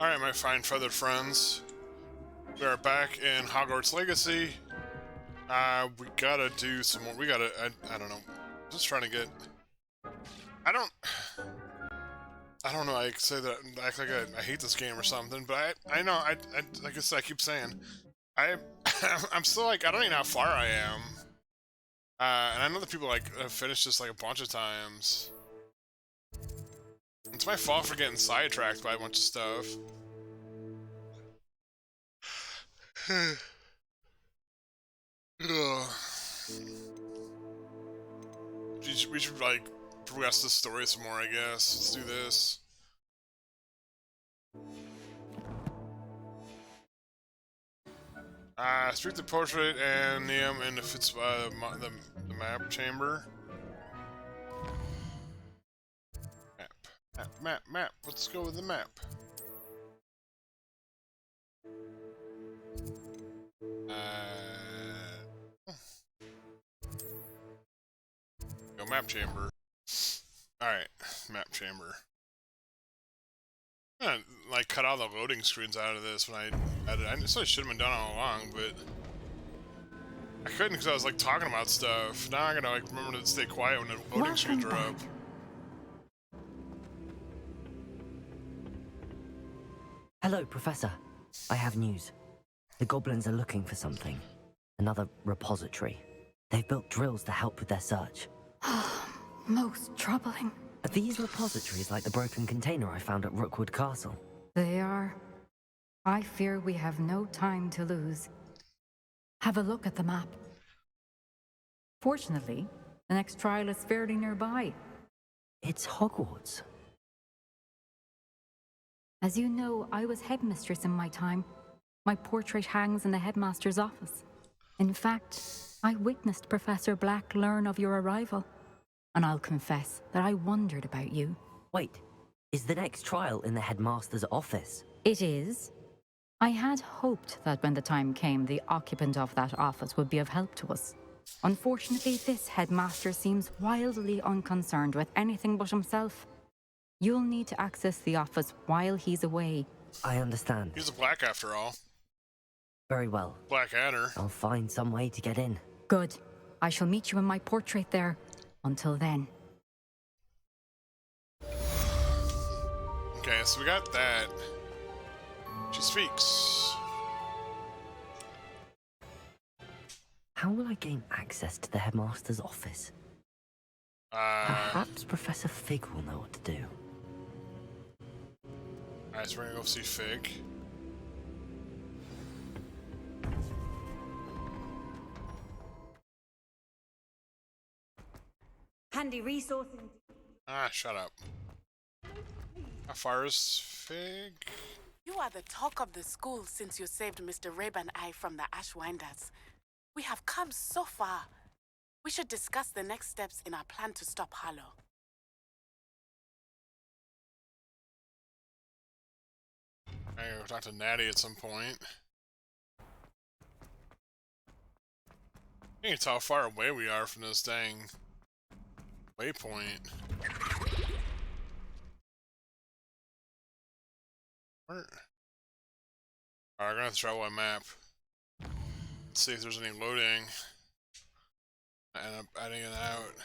Alright, my fine feathered friends. We are back in Hogwarts Legacy. We gotta do some more. I don't know. Just trying to get... I don't know, I say that, act like I hate this game or something, but I know, like I said, I keep saying, I'm still like, I don't even know how far I am. And I know that people like have finished this like a bunch of times. It's my fault for getting sidetracked by a bunch of stuff. We should like progress the story some more, I guess. Let's do this. Streak the portrait and Neum into the map chamber. Map. Let's go with the map. Go map chamber. Alright, map chamber. I'm gonna, like, cut all the loading screens out of this when I edited. I just should have been done all along, but I couldn't because I was like talking about stuff. Now I'm gonna like remember to stay quiet when the loading screens are up. Hello, Professor. I have news. The goblins are looking for something. Another repository. They've built drills to help with their search. Most troubling. Are these repositories like the broken container I found at Rookwood Castle? They are. I fear we have no time to lose. Have a look at the map. Fortunately, the next trial is fairly nearby. It's Hogwarts. As you know, I was headmistress in my time. My portrait hangs in the headmaster's office. In fact, I witnessed Professor Black learn of your arrival. And I'll confess that I wondered about you. Wait, is the next trial in the headmaster's office? It is. I had hoped that when the time came, the occupant of that office would be of help to us. Unfortunately, this headmaster seems wildly unconcerned with anything but himself. You'll need to access the office while he's away. I understand. He's a Black after all. Very well. Blackadder. I'll find some way to get in. Good. I shall meet you in my portrait there. Until then. Okay, so we got that. She speaks. How will I gain access to the headmaster's office? Perhaps Professor Fig will know what to do. Alright, so we're gonna go see Fig. Handy resourcing. Shut up. How far is Fig? You are the talk of the school since you saved Mr. Rabe and I from the Ashwinders. We have come so far. We should discuss the next steps in our plan to stop Harlow. I gotta go talk to Natty at some point. You can tell how far away we are from this dang waypoint. Where? Alright, we're gonna have to travel by map. Let's see if there's any loading. And I'm adding it out.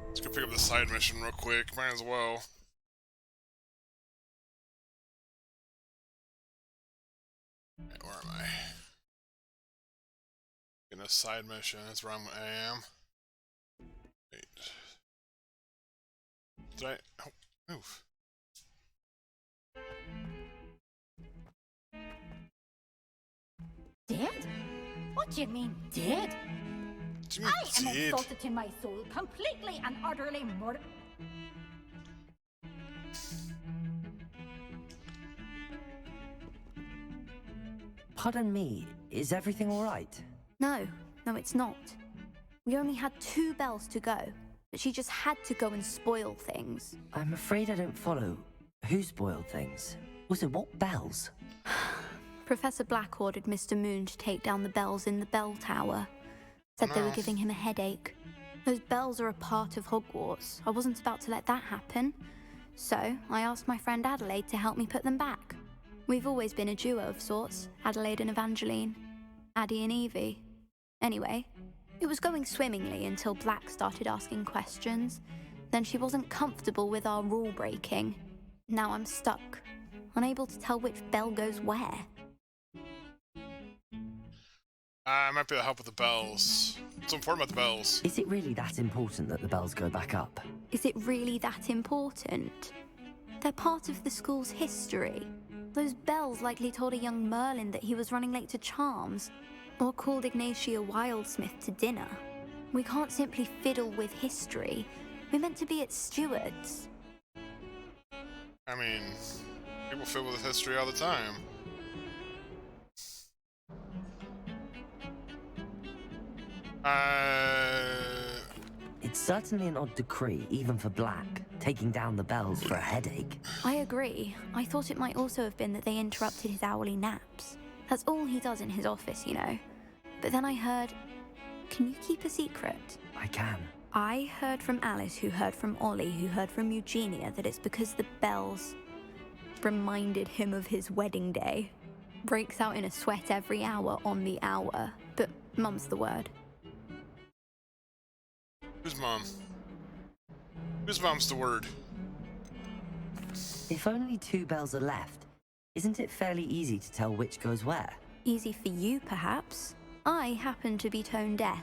Let's go pick up the side mission real quick. Might as well. Okay, where am I? In a side mission. That's where I am. Wait. Did I? Oh, move. Dead? What do you mean, dead? What do you mean, I am dead? insulted to my soul, completely and utterly murdered. Pardon me, is everything all right? No, it's not. We only had 2 bells to go, but she just had to go and spoil things. I'm afraid I don't follow. Who spoiled things? Also, what bells? Professor Black ordered Mr. Moon to take down the bells in the bell tower. Said they were giving him a headache. Those bells are a part of Hogwarts. I wasn't about to let that happen. So I asked my friend Adelaide to help me put them back. We've always been a duo of sorts, Adelaide and Evangeline. Addie and Evie. Anyway, it was going swimmingly until Black started asking questions. Then she wasn't comfortable with our rule breaking. Now I'm stuck, unable to tell which bell goes where. I might be able to help with the bells. What's important about the bells? Is it really that important that the bells go back up? Is it really that important? They're part of the school's history. Those bells likely told a young Merlin that he was running late to Charms, or called Ignatia Wildsmith to dinner. We can't simply fiddle with history. We're meant to be its stewards. I mean, people fiddle with history all the time. It's certainly an odd decree, even for Black, taking down the bells for a headache. I agree. I thought it might also have been that they interrupted his hourly naps. That's all he does in his office, you know. But then I heard... Can you keep a secret? I can. I heard from Alice, who heard from Ollie, who heard from Eugenia, that it's because the bells reminded him of his wedding day. Breaks out in a sweat every hour on the hour. But mum's the word. Who's mom? Whose mom's the word? If only 2 bells are left, isn't it fairly easy to tell which goes where? Easy for you, perhaps. I happen to be tone deaf.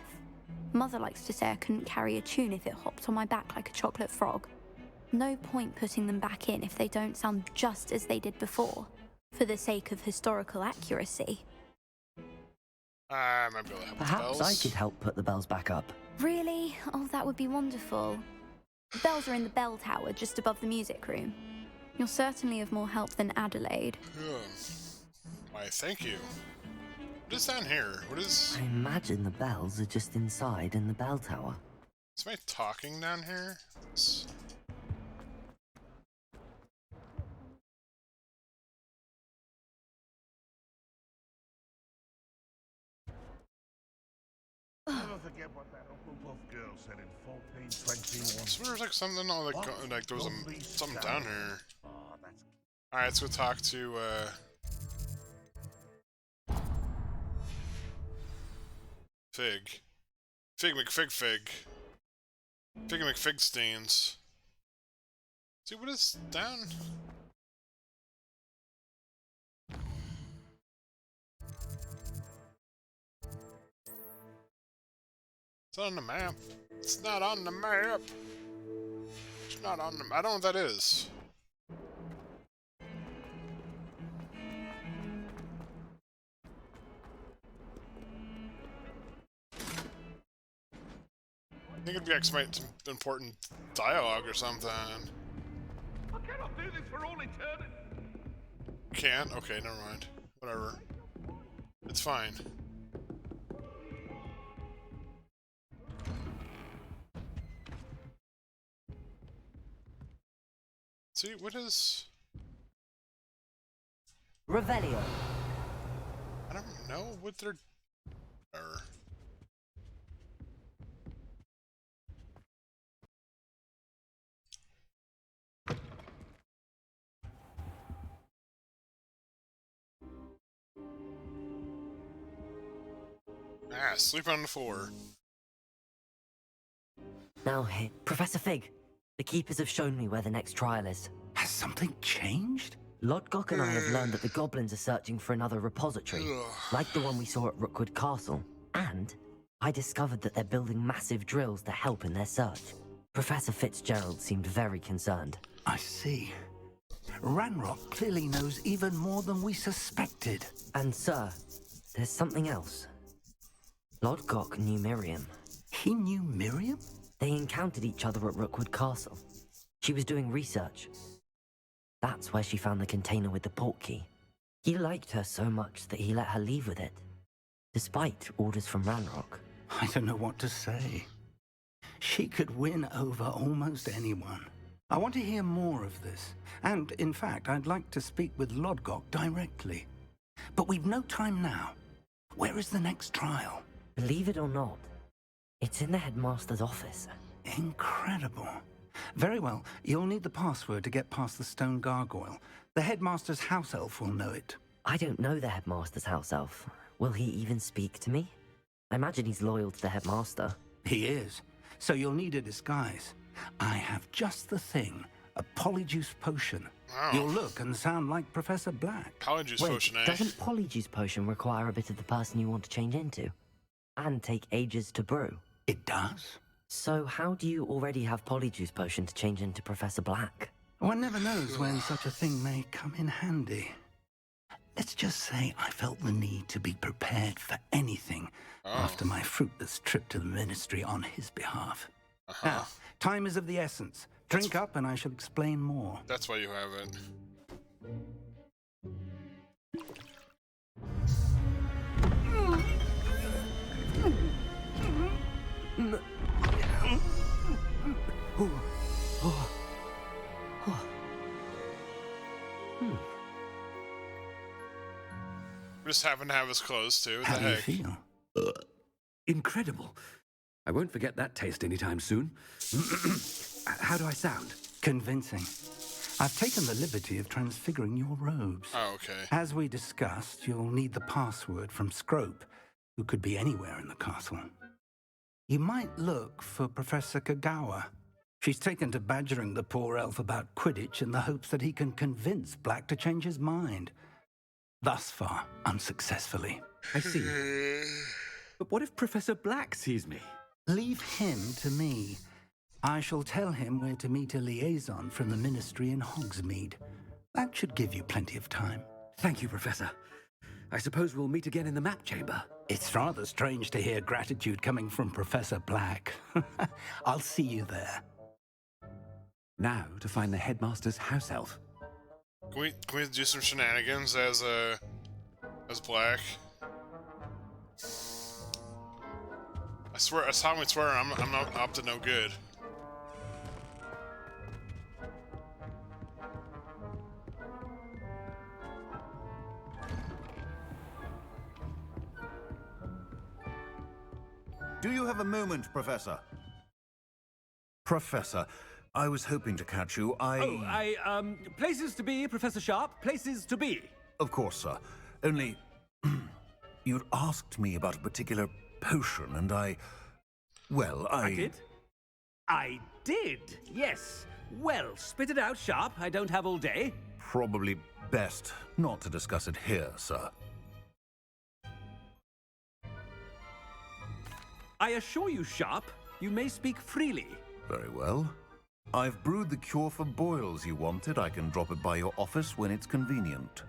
Mother likes to say I couldn't carry a tune if it hopped on my back like a chocolate frog. No point putting them back in if they don't sound just as they did before, for the sake of historical accuracy. I might be able to help with the Perhaps bells. I could help put the bells back up. Really? Oh, that would be wonderful. The bells are in the bell tower just above the music room. You're certainly of more help than Adelaide. Why, thank you. What is down here? What is... I imagine the bells are just inside in the bell tower. Is somebody talking down here? Never forget what that Uncle Buff girl said in 1421. So there's like something on like there was something down here. Oh, that's... Alright, let's go talk to Fig. Fig McFig. Fig McFigsteins. See what is down? It's on the map. It's not on the map. It's not on the... I don't know what that is. I think it'd be like some important dialogue or something. I cannot do this for all eternity. Can't? Okay, never mind. Whatever. It's fine. See, what is... Revelio. I don't know what they're... Ah, sleep on the floor. Now, hey, Professor Fig, the Keepers have shown me where the next trial is. Has something changed? Lodgok and I have learned that the goblins are searching for another repository, like the one we saw at Rookwood Castle. And I discovered that they're building massive drills to help in their search. Professor Fitzgerald seemed very concerned. I see. Ranrock clearly knows even more than we suspected. And sir, there's something else. Lodgok knew Miriam. He knew Miriam? They encountered each other at Rookwood Castle. She was doing research. That's where she found the container with the portkey. He liked her so much that he let her leave with it, despite orders from Ranrock. I don't know what to say. She could win over almost anyone. I want to hear more of this. And, in fact, I'd like to speak with Lodgok directly. But we've no time now. Where is the next trial? Believe it or not, it's in the headmaster's office. Incredible. Very well, you'll need the password to get past the stone gargoyle. The headmaster's house elf will know it. I don't know the headmaster's house elf. Will he even speak to me? I imagine he's loyal to the headmaster. He is. So you'll need a disguise. I have just the thing. A polyjuice potion. Oh. You'll look and sound like Professor Black. Polyjuice Wait, potion, eh? doesn't Polyjuice potion require a bit of the person you want to change into? And take ages to brew? It does? So how do you already have Polyjuice potion to change into Professor Black? One never knows when such a thing may come in handy. Let's just say I felt the need to be prepared for anything after my fruitless trip to the ministry on his behalf. Now, time is of the essence. Drink up and I shall explain more. That's why you have it. We just happen to have his clothes too. What How the do you heck? feel? Incredible. I won't forget that taste anytime soon. How do I sound? Convincing. I've taken the liberty of transfiguring your robes. Oh, okay. As we discussed, you'll need the password from Scrope, who could be anywhere in the castle. You might look for Professor Kagawa. She's taken to badgering the poor elf about Quidditch in the hopes that he can convince Black to change his mind. Thus far, unsuccessfully. I see. But what if Professor Black sees me? Leave him to me. I shall tell him where to meet a liaison from the ministry in Hogsmeade. That should give you plenty of time. Thank you, Professor. I suppose we'll meet again in the map chamber. It's rather strange to hear gratitude coming from Professor Black. I'll see you there. Now to find the headmaster's house elf. Can we do some shenanigans as Black? I swear, I solemnly swear, I'm not up to no good. Do you have a moment, Professor? Professor, I was hoping to catch you. Places to be, Professor Sharp. Places to be. Of course, sir. Only... you'd asked me about a particular potion, and I did? I did, yes. Well, spit it out, Sharp. I don't have all day. Probably best not to discuss it here, sir. I assure you, Sharp, you may speak freely. Very well. I've brewed the cure for boils you wanted. I can drop it by your office when it's convenient.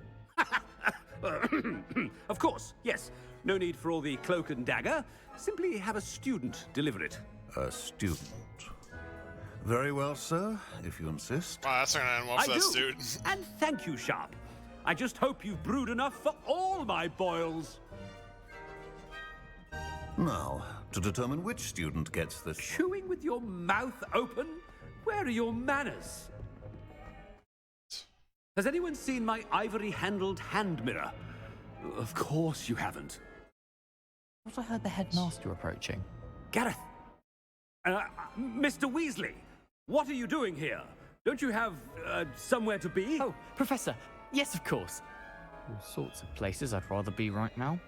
Of course, yes. No need for all the cloak and dagger. Simply have a student deliver it. A student. Very well, sir, if you insist. Wow, that's not gonna end well for that student. And thank you, Sharp. I just hope you've brewed enough for all my boils. Now, to determine which student gets this... Chewing with your mouth open? Where are your manners? Has anyone seen my ivory-handled hand mirror? Of course you haven't. What I heard the headmaster approaching. Gareth! Mr. Weasley! What are you doing here? Don't you have, somewhere to be? Oh, Professor! Yes, of course. All sorts of places I'd rather be right now.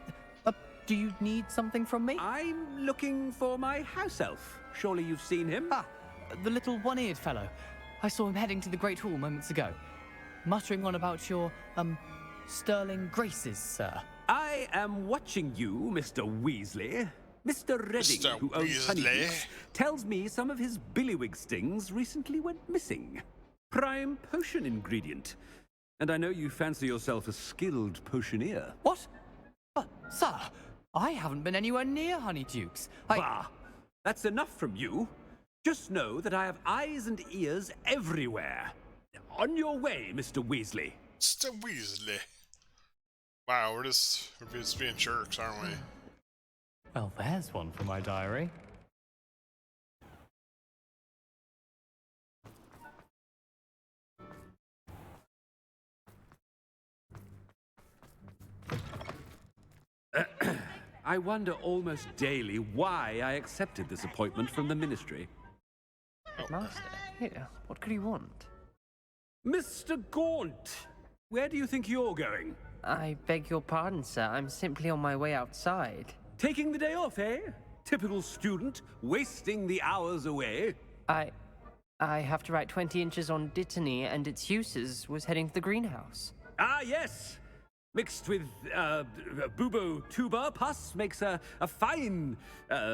Do you need something from me? I'm looking for my house elf. Surely you've seen him? Ah, the little one-eared fellow. I saw him heading to the Great Hall moments ago. Muttering on about your, sterling graces, sir. I am watching you, Mr. Weasley. Mr. Redding, who owns Honeydews, tells me some of his billywig stings recently went missing. Prime potion ingredient. And I know you fancy yourself a skilled potioneer. What? Sir, I haven't been anywhere near Honeydukes. Bah! That's enough from you. Just know that I have eyes and ears everywhere. On your way, Mr. Weasley. Mr. Weasley. Wow, we're just being jerks, aren't we? Well, there's one for my diary. I wonder almost daily why I accepted this appointment from the Ministry. Headmaster, here, what could he want? Mr. Gaunt, where do you think you're going? I beg your pardon, sir. I'm simply on my way outside. Taking the day off, eh? Typical student, wasting the hours away. I have to write 20 inches on Dittany and its uses. Was heading to the greenhouse. Ah, yes! Mixed with, bubo tuber pus makes a fine,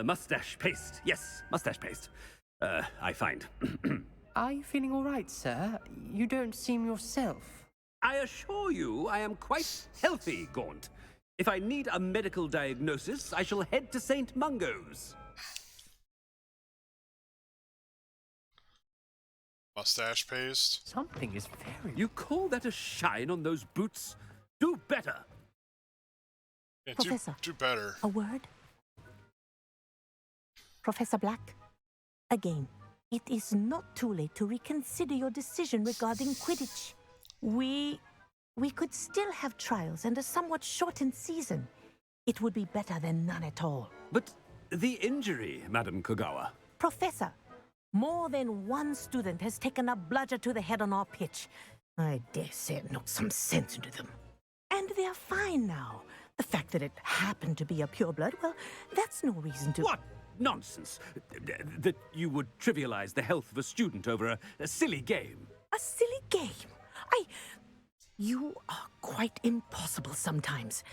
mustache paste. Yes, mustache paste. I find. Are you feeling all right, sir? You don't seem yourself. I assure you I am quite healthy, Gaunt. If I need a medical diagnosis, I shall head to St. Mungo's. Mustache paste? Something is very... You call that a shine on those boots? Do better! Yeah, Professor, do better. A word? Professor Black, again, it is not too late to reconsider your decision regarding Quidditch. We could still have trials and a somewhat shortened season. It would be better than none at all. But the injury, Madam Kogawa. Professor, more than one student has taken a bludger to the head on our pitch. I dare say it knocked some sense into them. And they're fine now. The fact that it happened to be a pureblood, well, that's no reason to... What nonsense! That you would trivialize the health of a student over a silly game. A silly game? You are quite impossible sometimes.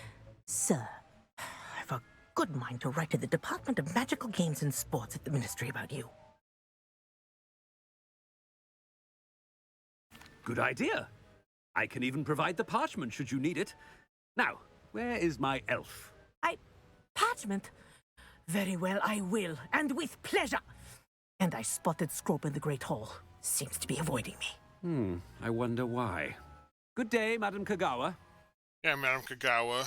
Sir, I have a good mind to write to the Department of Magical Games and Sports at the Ministry about you. Good idea. I can even provide the parchment should you need it. Now, where is my elf? Parchment? Very well, I will, and with pleasure. And I spotted Scrope in the Great Hall. Seems to be avoiding me. I wonder why. Good day, Madam Kogawa. Yeah, Madam Kogawa.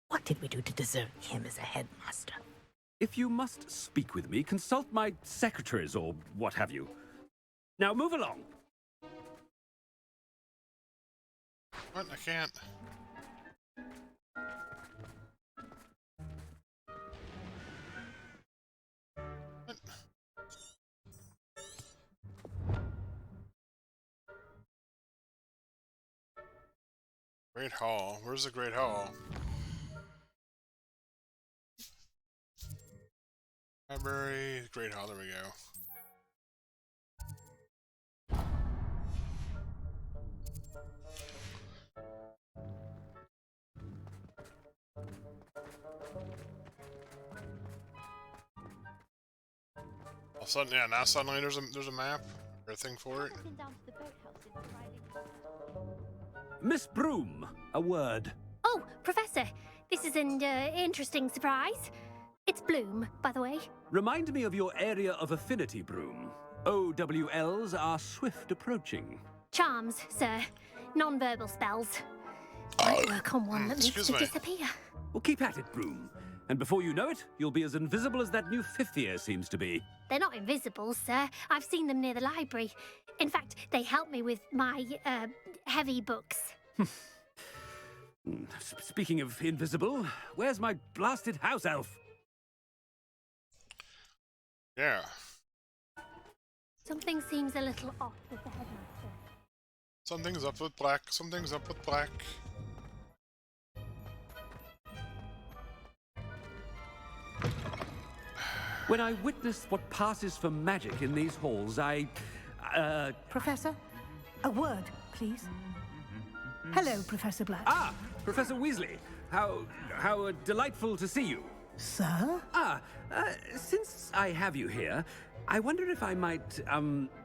What did we do to deserve him as a headmaster? If you must speak with me, consult my secretaries or what have you. Now move along. What? I can't. What? Great Hall. Where's the Great Hall? Library, Great Hall, there we go. All of a sudden, yeah, now suddenly there's a map or a thing for it. Miss Broom, a word. Oh, Professor, this is an interesting surprise. It's Bloom, by the way. Remind me of your area of affinity, Broom. OWLs are swift approaching. Charms, sir. Non-verbal spells. Might work on one that needs to disappear. Well, keep at it, Broom. And before you know it, you'll be as invisible as that new fifth year seems to be. They're not invisible, sir. I've seen them near the library. In fact, they help me with my, heavy books. Speaking of invisible, where's my blasted house elf? Yeah. Something seems a little off with the headmaster. Something's up with Black. Something's up with Black. When I witness what passes for magic in these halls, Professor, a word, please. Hello, Professor Black. Ah, Professor Weasley. How delightful to see you. Sir? Since I have you here, I wonder if I might,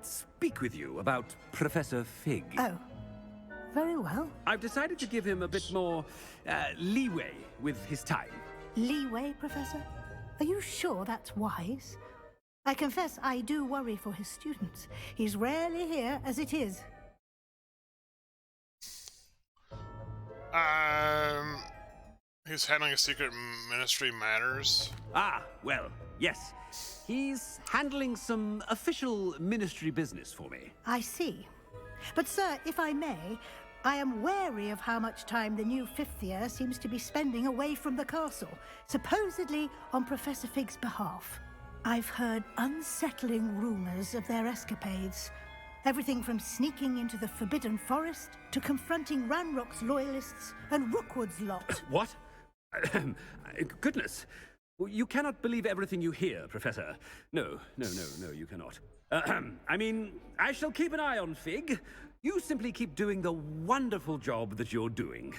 speak with you about Professor Fig. Oh, very well. I've decided to give him a bit more, leeway with his time. Leeway, Professor? Are you sure that's wise? I confess I do worry for his students. He's rarely here as it is. He's handling a secret ministry matters. Ah, well, yes. He's handling some official ministry business for me. I see. But, sir, if I may, I am wary of how much time the new fifth year seems to be spending away from the castle, supposedly on Professor Fig's behalf. I've heard unsettling rumors of their escapades. Everything from sneaking into the Forbidden Forest to confronting Ranrock's loyalists and Rookwood's lot. What? Goodness. You cannot believe everything you hear, Professor. No, you cannot. I mean, I shall keep an eye on Fig. You simply keep doing the wonderful job that you're doing.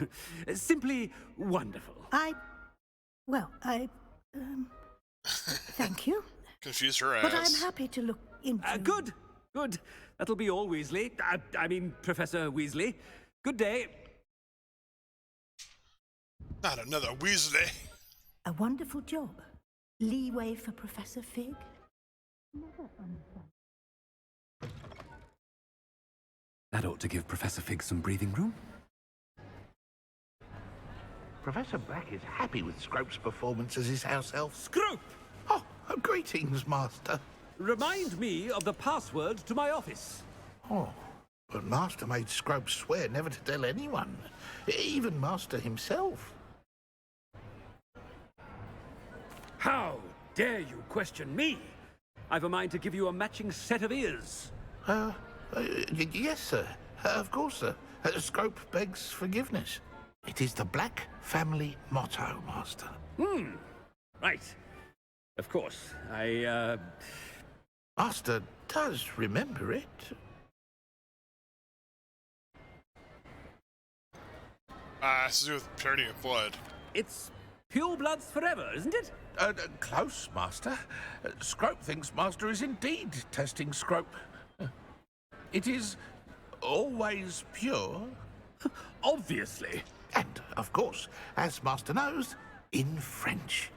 Simply wonderful. Thank you. Confuse her ass. But I'm happy to look into... Good. That'll be all, Weasley. I mean, Professor Weasley. Good day. Not another Weasley. A wonderful job. Leeway for Professor Fig? That ought to give Professor Fig some breathing room. Professor Black is happy with Scrope's performance as his house elf. Scrope! Oh, greetings, Master. Remind me of the password to my office. Oh, but Master made Scrope swear never to tell anyone, even Master himself. How dare you question me? I've a mind to give you a matching set of ears. Yes, sir. Of course, sir. Scrope begs forgiveness. It is the Black family motto, Master. Right. Of course. Master does remember it. It's to do with purity of blood. It's pure bloods forever, isn't it? Close, Master. Scrope thinks Master is indeed testing Scrope. It is always pure. Obviously. And, of course, as Master knows, in French.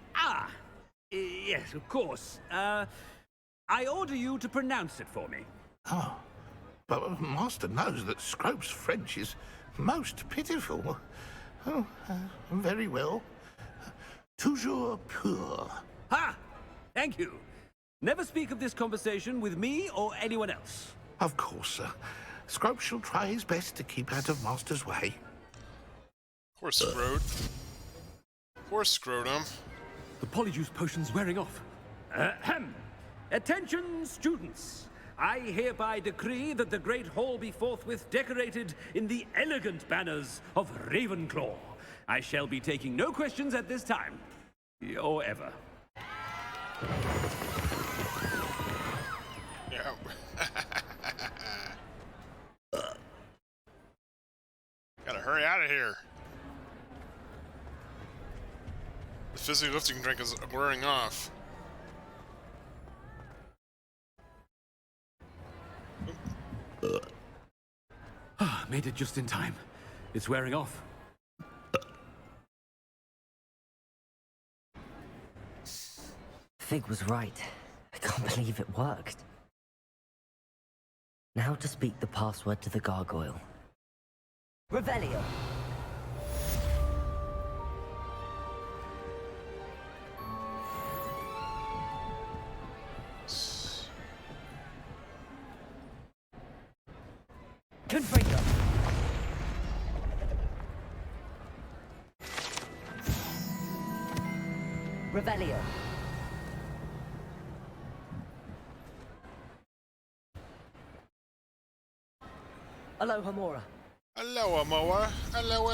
Yes, of course. I order you to pronounce it for me. Oh, but Master knows that Scrope's French is most pitiful. Oh, very well. Toujours pur. Ha! Thank you. Never speak of this conversation with me or anyone else. Of course, sir. Scrope shall try his best to keep out of Master's way. Poor Scrote. Poor Scrotum. The polyjuice potion's wearing off. Attention, students. I hereby decree that the Great Hall be forthwith decorated in the elegant banners of Ravenclaw. I shall be taking no questions at this time. Or ever. Yeah. Gotta hurry out of here. The fizzy lifting drink is wearing off. Made it just in time. It's wearing off. Fig was right. I can't believe it worked. Now to speak the password to the gargoyle. Revelio. Confringo. Revelio. Aloha Mora. Aloha Moa. Hello.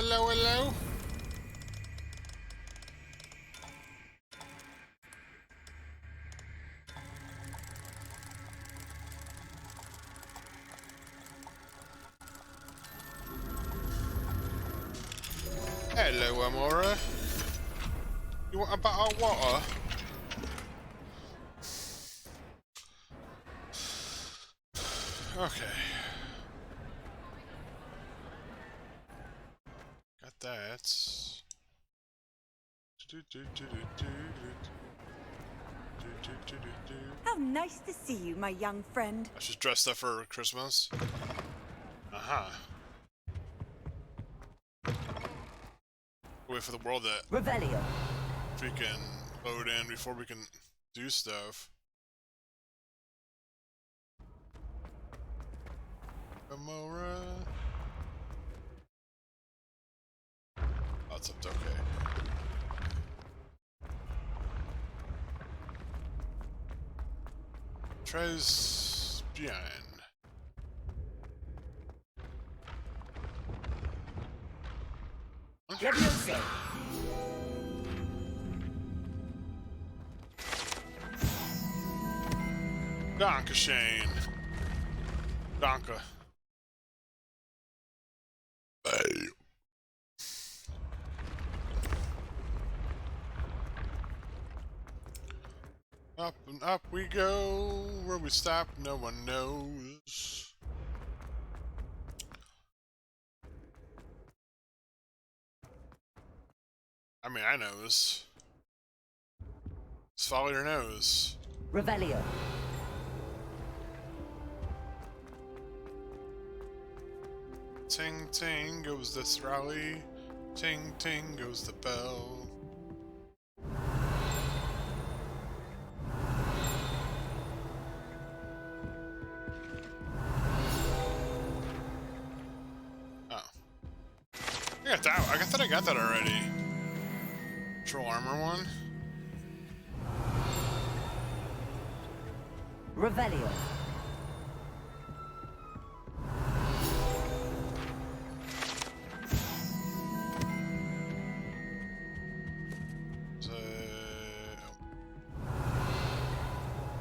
Hello, Amora. You want a bottle of water? Okay. Got that. How nice to see you, my young friend. She's dressed up for Christmas. Aha. Wait for the world that Revelio. we can load in before we can do stuff. Amora. that's up to okay. Tries behind. Leviosa. Donka Shane. Donka. Up and up we go. Where we stop, no one knows. I mean, I knows. Just follow your nose. Revelio. Ting ting goes the thrally. Ting ting goes the bell. I got that. I thought I got that already. Troll armor one. Revelio.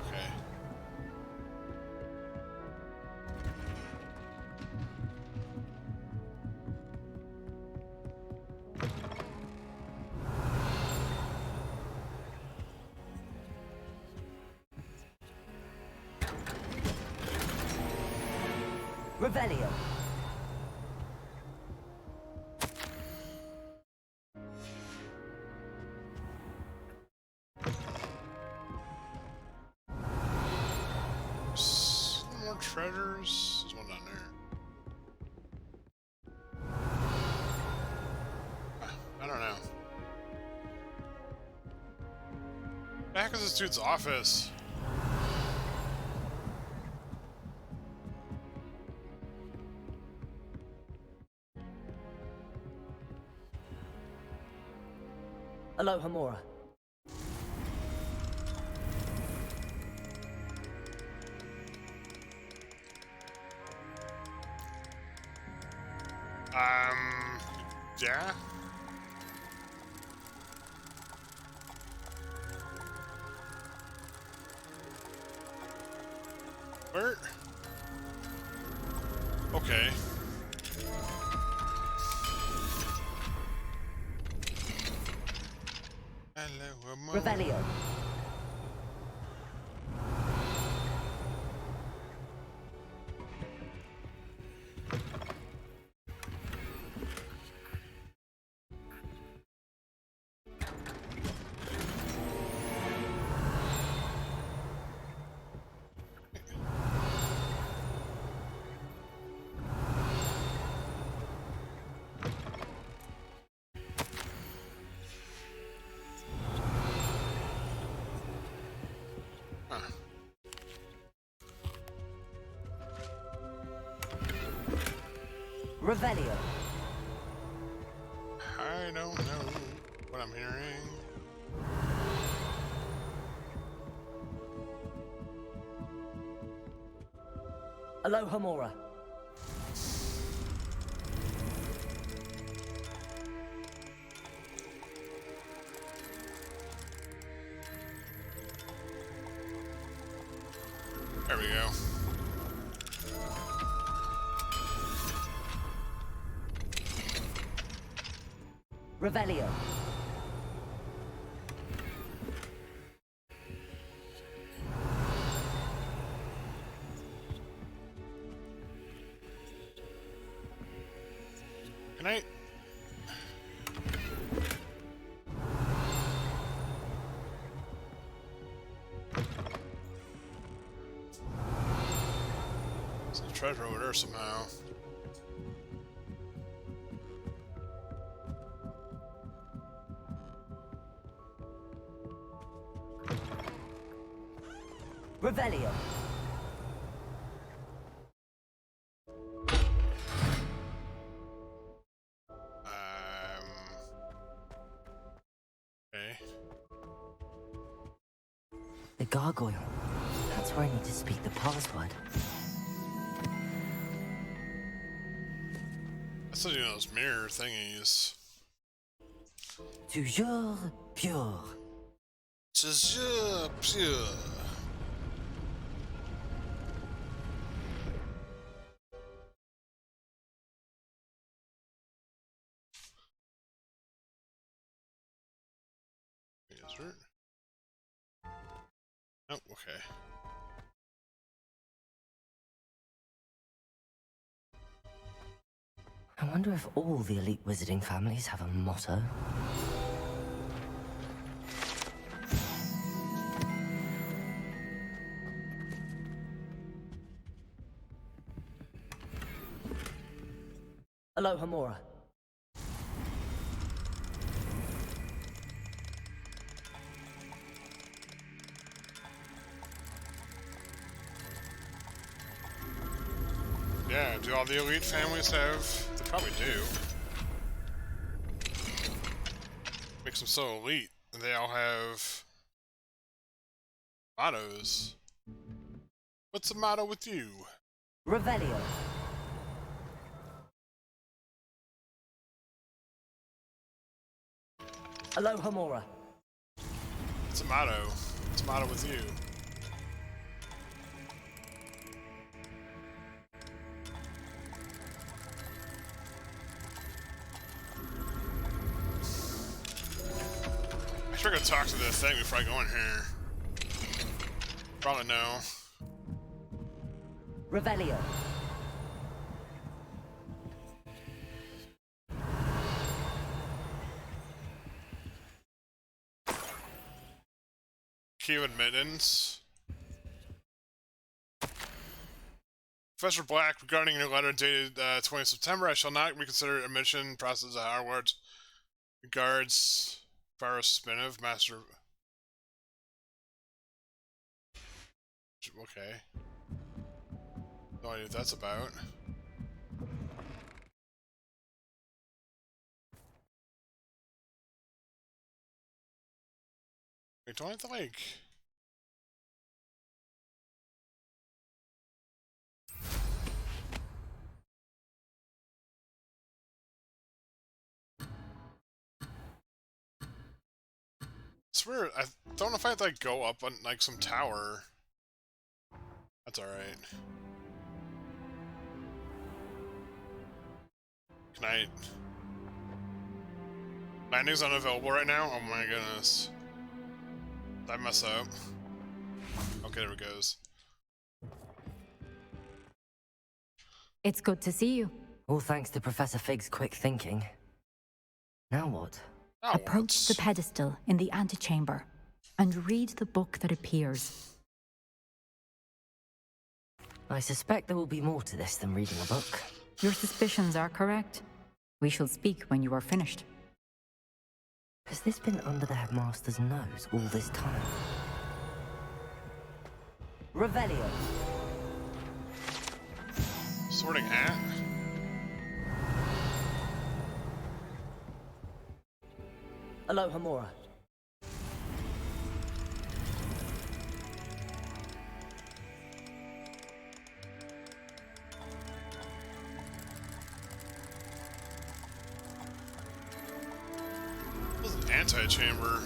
Okay. Revelio. More treasures. There's one down there. I don't know. What the heck is this dude's office? Aloha Mora. Yeah? Where? Okay. Hello, Amor. Revelio. Revelio. I don't know what I'm hearing. Aloha Mora. There we go. Revelio. Can I? There's a treasure over there somehow. Revelio. gargoyle. That's where I need to speak the password. I still do those mirror thingies. Toujours pure. Toujours pure. Desert. Oh, okay. I wonder if all the elite wizarding families have a motto. Aloha, Mora. Yeah, do all the elite families have? They probably do. Makes them so elite. And they all have mottos. What's the motto with you? Revelio. Aloha, Mora. What's the motto? What's the motto with you? I should go talk to the thing before I go in here. Probably no. Revelio. Key of admittance. Professor Black, regarding your letter dated 20th September, I shall not reconsider admission process at Hogwarts. Regards, Varus Spinov, Master. Okay. No idea what that's about. Wait, don't I have to, like... I swear, I don't know if I have to, like, go up on, like, some tower. That's alright. Can I... Landing's unavailable right now? Oh my goodness. Did I mess up? Okay, there it goes. It's good to see you. All thanks to Professor Fig's quick thinking. Now what? Approach the pedestal in the antechamber and read the book that appears. I suspect there will be more to this than reading a book. Your suspicions are correct. We shall speak when you are finished. Has this been under the headmaster's nose all this time? Revelio. Sorting hat? Aloha, Mora. This is an anti-chamber.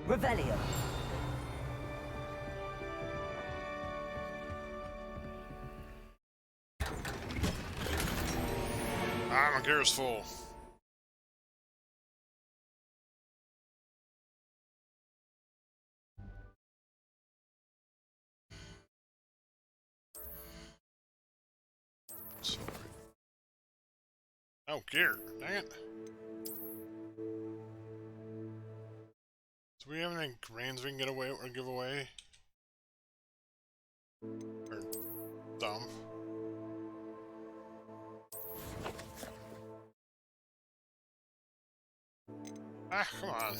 Revelio. Ah, my gear is full. Sorry. Oh, gear. Dang it. Do we have any grains we can get away or give away? Or dump? Ah, come on.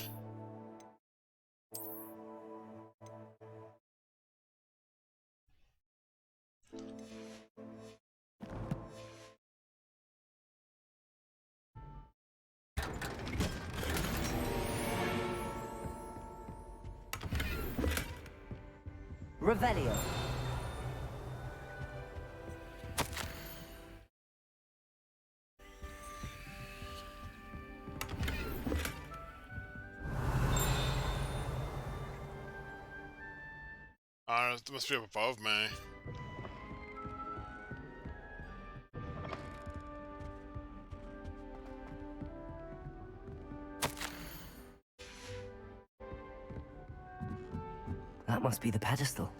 Revelio. It must be up above me. That must be the pedestal.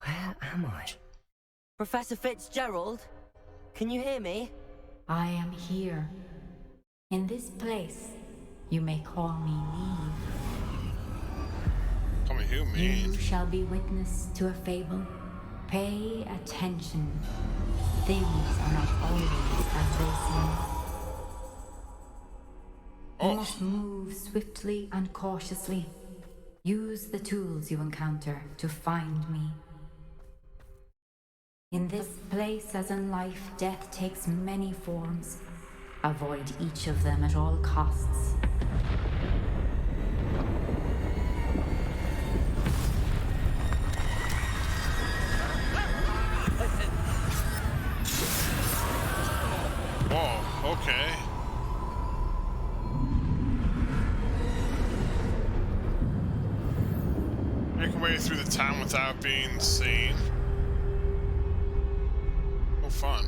Where am I? Professor Fitzgerald? Can you hear me? I am here. In this place, you may call me Neve. Call me who, me? You shall be witness to a fable. Pay attention. Things are not always as they seem. You must move swiftly and cautiously. Use the tools you encounter to find me. In this place, as in life, death takes many forms. Avoid each of them at all costs. Whoa, okay. Make our way through the town without being seen. Oh, fun.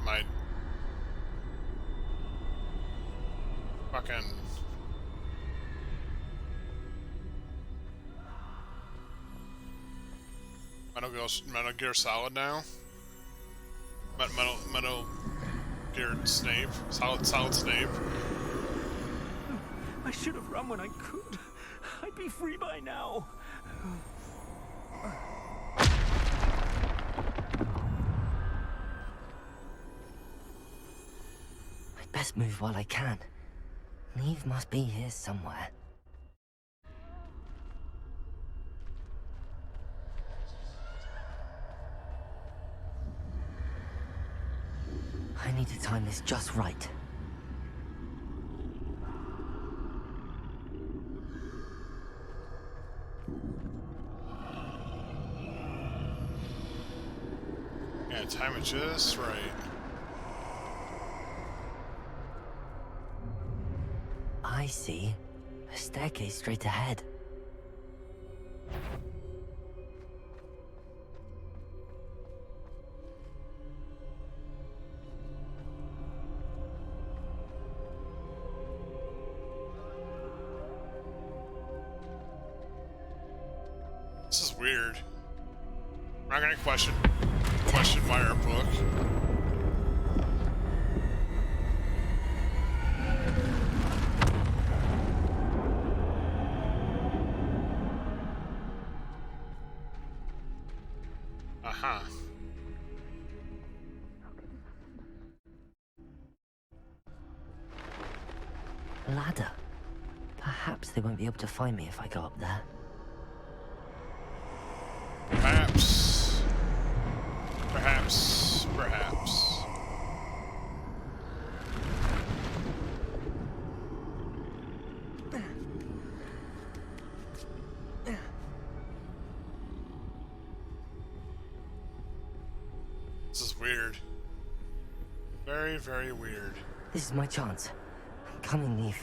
My fucking Metal Gear Solid now. Metal Gear Snape. Solid Snape. I should have run when I could. I'd be free by now. I'd best move while I can. Neve must be here somewhere. I need to time this just right. Yeah, time it just right. I see. A staircase straight ahead. This is weird. I'm not gonna question why our book. Aha. Ladder. Perhaps they won't be able to find me if I go up there. Perhaps. This is weird. Very, very weird. This is my chance. I'm coming, Neve.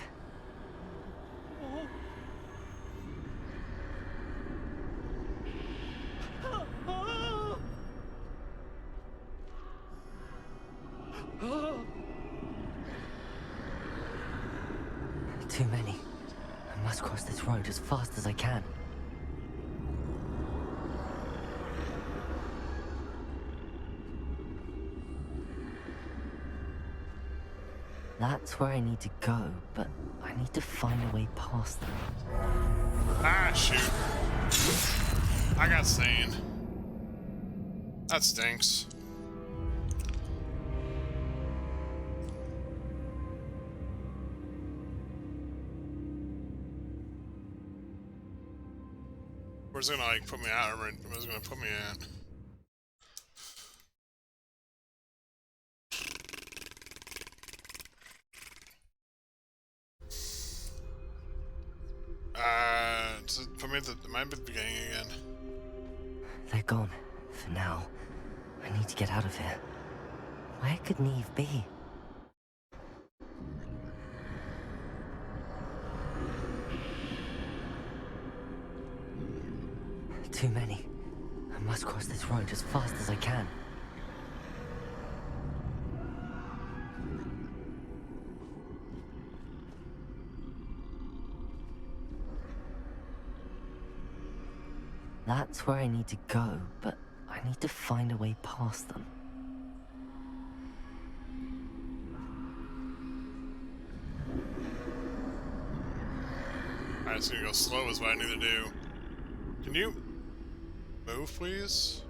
road as fast as I can. That's where I need to go, but I need to find a way past them. Ah, shoot. I got sane. That stinks. Where's it gonna like put me out? Where's it gonna put me at? Does it put me at the, am I at the beginning again? They're gone. For now. I need to get out of here. Where could Neve be? Too many. I must cross this road as fast as I can. That's where I need to go, but I need to find a way past them. Alright, it's gonna go slow is what I need to do. Can you move, please?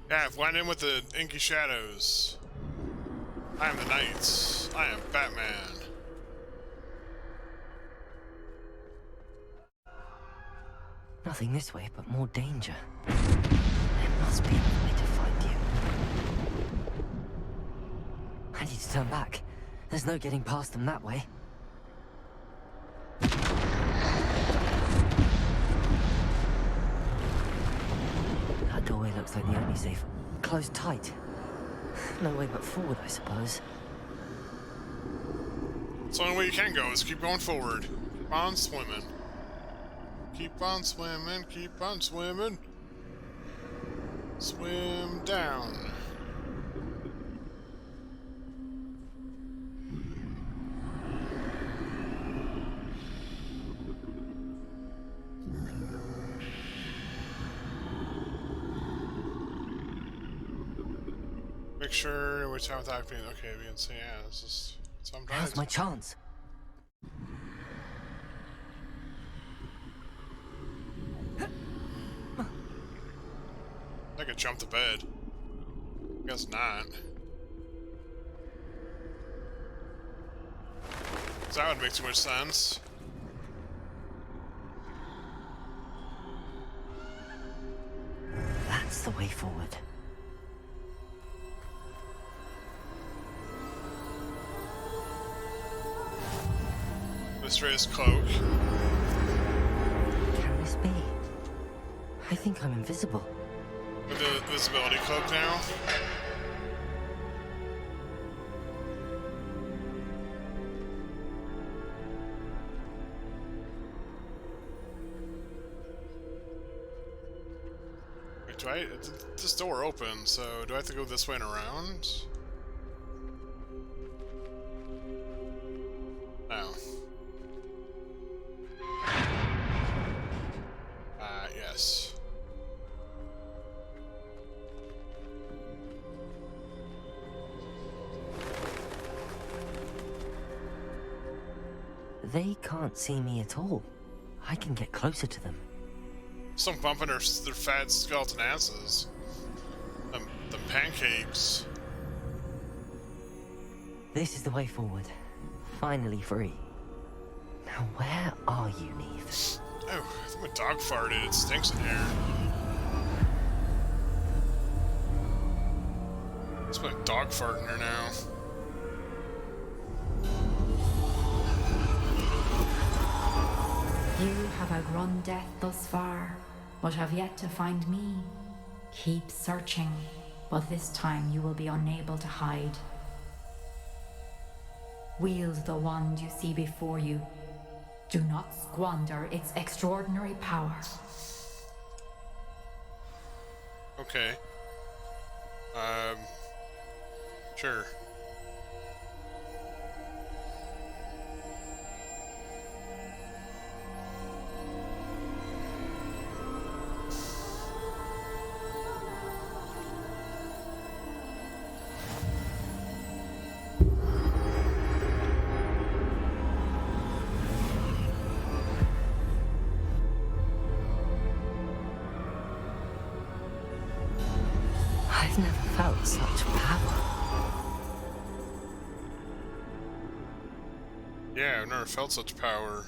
Yeah, blend in with the inky shadows. I am the Knight. I am Batman. Nothing this way, but more danger. There must be another way to find you. I need to turn back. There's no getting past them that way. That doorway looks like the only safe. Closed tight. No way but forward, I suppose. It's the only way you can go is keep going forward. Keep on swimming. Keep on swimming, keep on swimming. Swim down. Make sure which time without being okay, we can see, yeah, this is sometimes. Now's my chance. I could jump the bed. Guess not. So that would make too much sense. That's the way forward. Mystery's cloak. Can this be? I think I'm invisible. With the visibility cloak now? Wait, do I... This door opens, so do I have to go this way and around? No. Yes. They can't see me at all. I can get closer to them. Some bumping their fat skeleton asses. The pancakes. This is the way forward. Finally free. Now where are you, Neve? Oh, I think my dog farted. It stinks in here. It's my dog fart in here now. You have outrun death thus far, but have yet to find me. Keep searching, but this time you will be unable to hide. Wield the wand you see before you. Do not squander its extraordinary power. Okay. Sure. I've never felt such power. Yeah, I've never felt such power.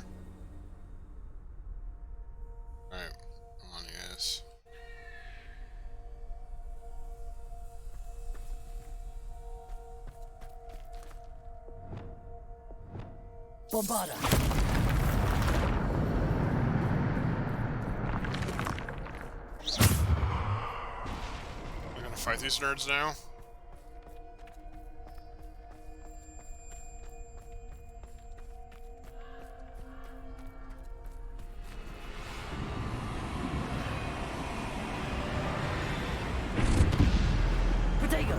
Alright, come on, you guys. Bombarda! We're gonna fight these nerds now? Protego!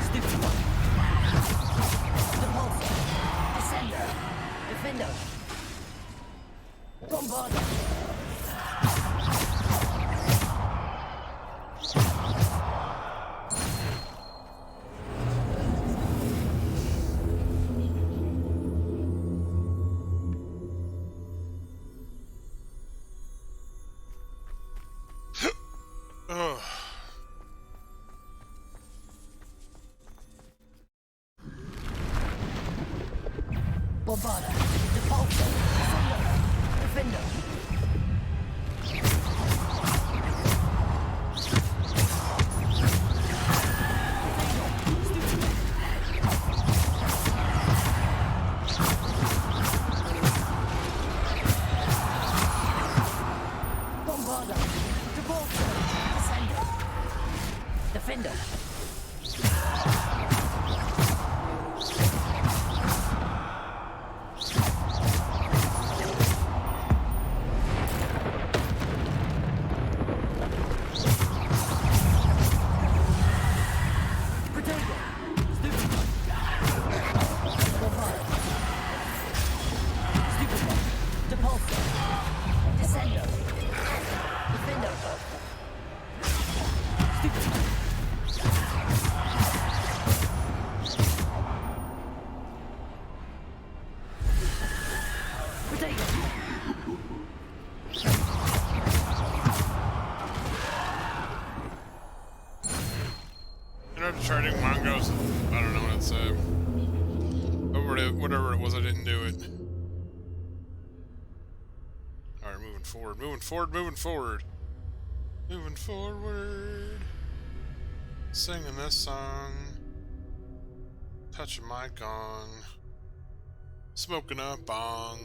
Stupid one. Repulsor. Descender. Defender. Bombarda. Ugh. Bombarda. Repulsor. Descender. Defender. Bombarda. Repulsor. Descender. Defender. Protego. Stupid one. Bombarda. Stupid one. Repulsor. Descender. Defender. Stupid one. Protego. You know, charting Mongo's, I don't know what it's, whatever it was, I didn't do it. Alright, moving forward, moving forward, moving forward. Moving forward. Singing this song. Touching my gong. Smoking a bong.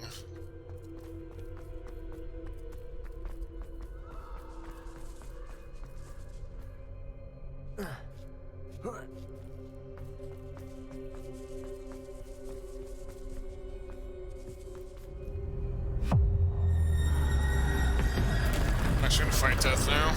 I'm actually gonna fight death now.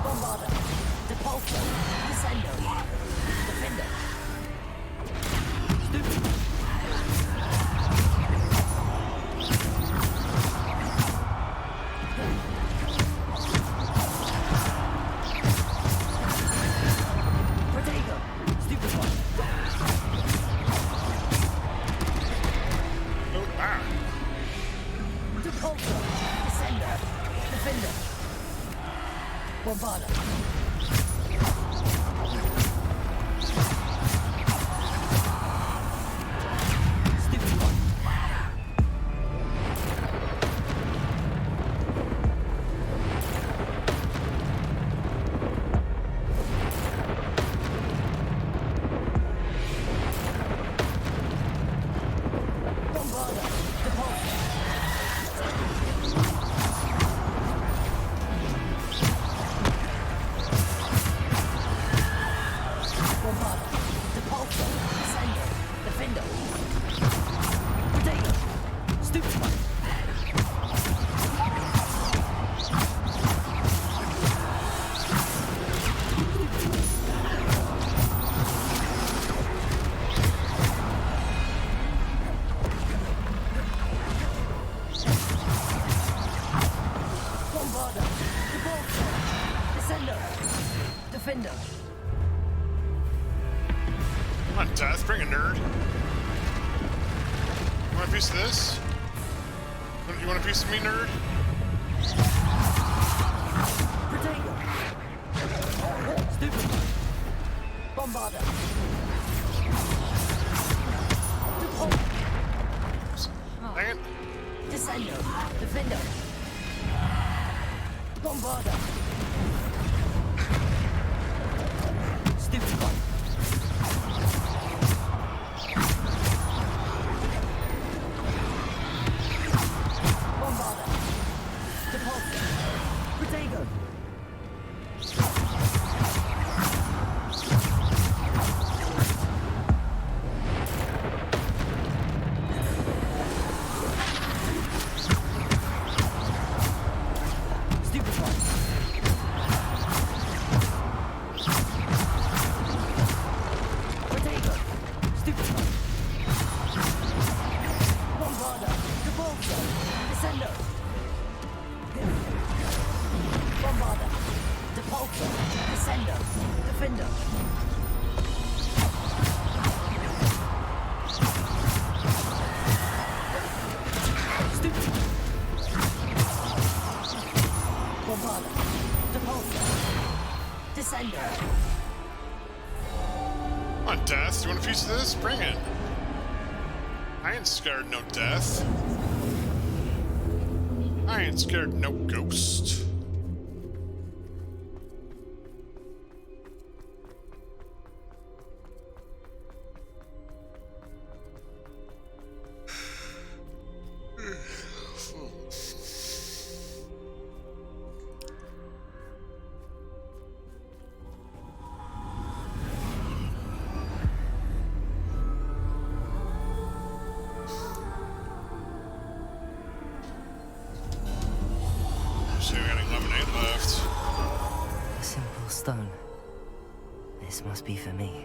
Bombarda. Repulsor. Descender. Defender. Stupid. Protego. Stupid one. Oh, ah. Repulsor. Descender. Defender. Bombarda. Stupid one. Bombarda. Repulsor. Bombarder. Repulsor. Descender. Defender. Come on, Death, bring a nerd. You want a piece of this? You want a piece of me, nerd? Protego. Stupid. Bombarder. Dang it. Descender. Defender. Bombarder. Stupid one. Bombarder. Depulsor. Protego. Come on, Death. You want a piece of this? Bring it. I ain't scared no death. I ain't scared no ghost. Stone. This must be for me.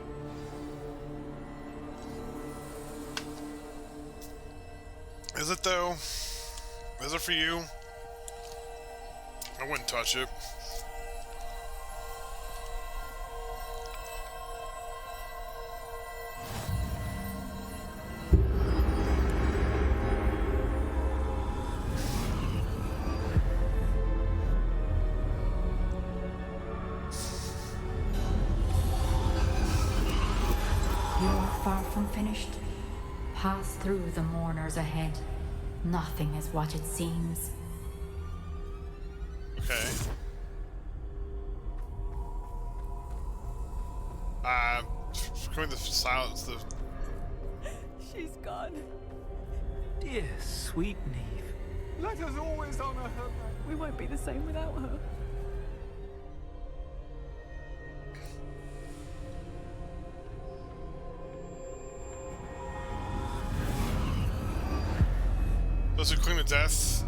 Is it though? Is it for you? I wouldn't touch it. Finished. Pass through the mourners ahead. Nothing is what it seems. Okay. Going to silence the... She's gone. Dear sweet Neve. Let us always honor her. We won't be the same without her. Those who cling to death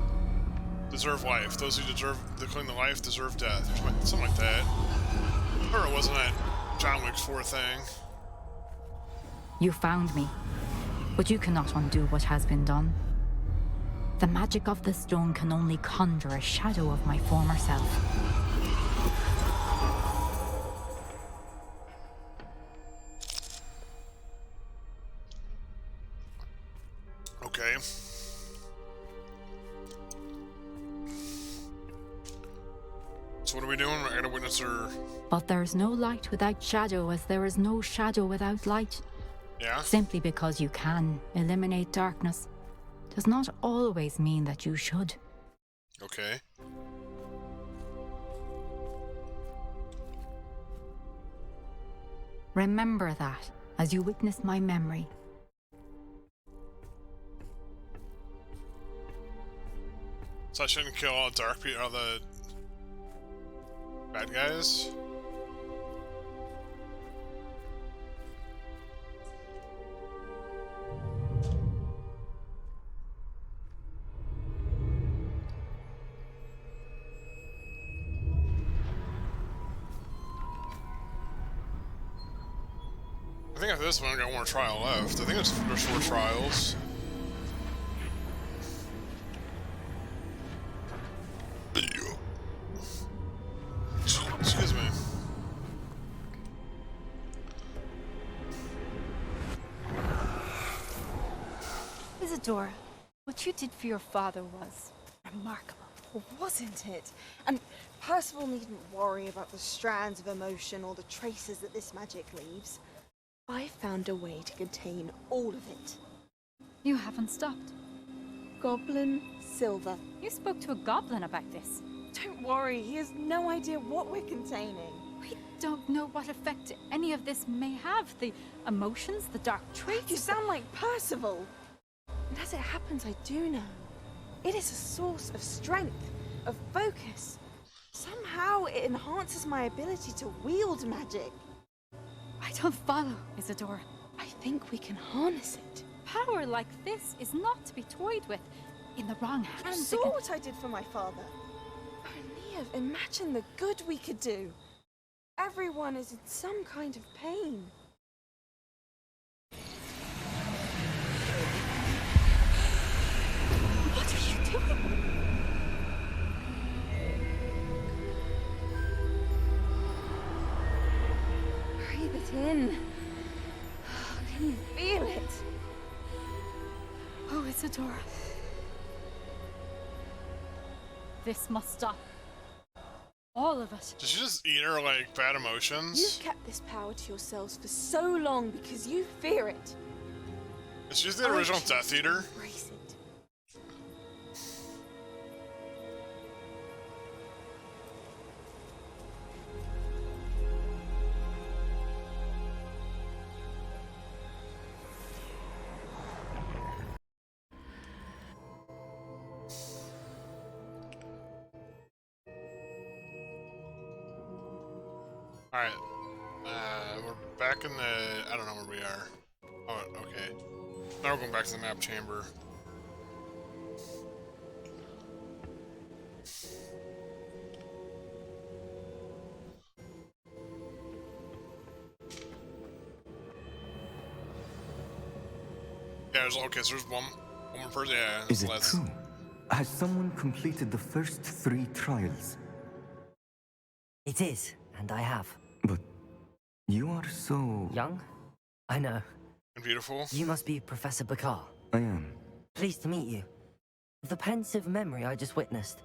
deserve life. Those who cling to life deserve death. Or something like that. Or it wasn't that John Wick's 4 thing. You found me, but you cannot undo what has been done. The magic of the stone can only conjure a shadow of my former self. Okay. So what are we doing? We're gonna witness her... But there's no light without shadow, as there is no shadow without light. Yeah? Simply because you can eliminate darkness does not always mean that you should. Okay. Remember that as you witness my memory. So I shouldn't kill all the bad guys? I think after this one I got one more trial left. I think there's 4 trials. Isadora, what you did for your father was remarkable. Well, wasn't it? And Percival needn't worry about the strands of emotion or the traces that this magic leaves. I found a way to contain all of it. You haven't stopped. Goblin Silver. You spoke to a goblin about this. Don't worry, he has no idea what we're containing. We don't know what effect any of this may have. The emotions, the dark traits. You sound like Percival. And as it happens, I do know. It is a source of strength, of focus. Somehow it enhances my ability to wield magic. I don't follow, Isadora. I think we can harness it. Power like this is not to be toyed with. In the wrong hands. You saw what I did for my father. O'Neill, imagine the good we could do. Everyone is in some kind of pain. What are you doing? Breathe it in. Can you feel it? Oh, Isadora. This must stop. All of it. Did she just eat her, like, bad emotions? You've kept this power to yourselves for so long because you fear it. Is she the original Death Eater? Embrace it. Alright. We're back in the... I don't know where we are. Oh, okay. Now we're going back to the map chamber. Yeah, okay, so there's one more person. Yeah, is it less. true? Has someone completed the first 3 trials? It is, and I have. But you are so... young? I know. And beautiful. You must be Professor Bakar. I am. Pleased to meet you. The pensive memory I just witnessed,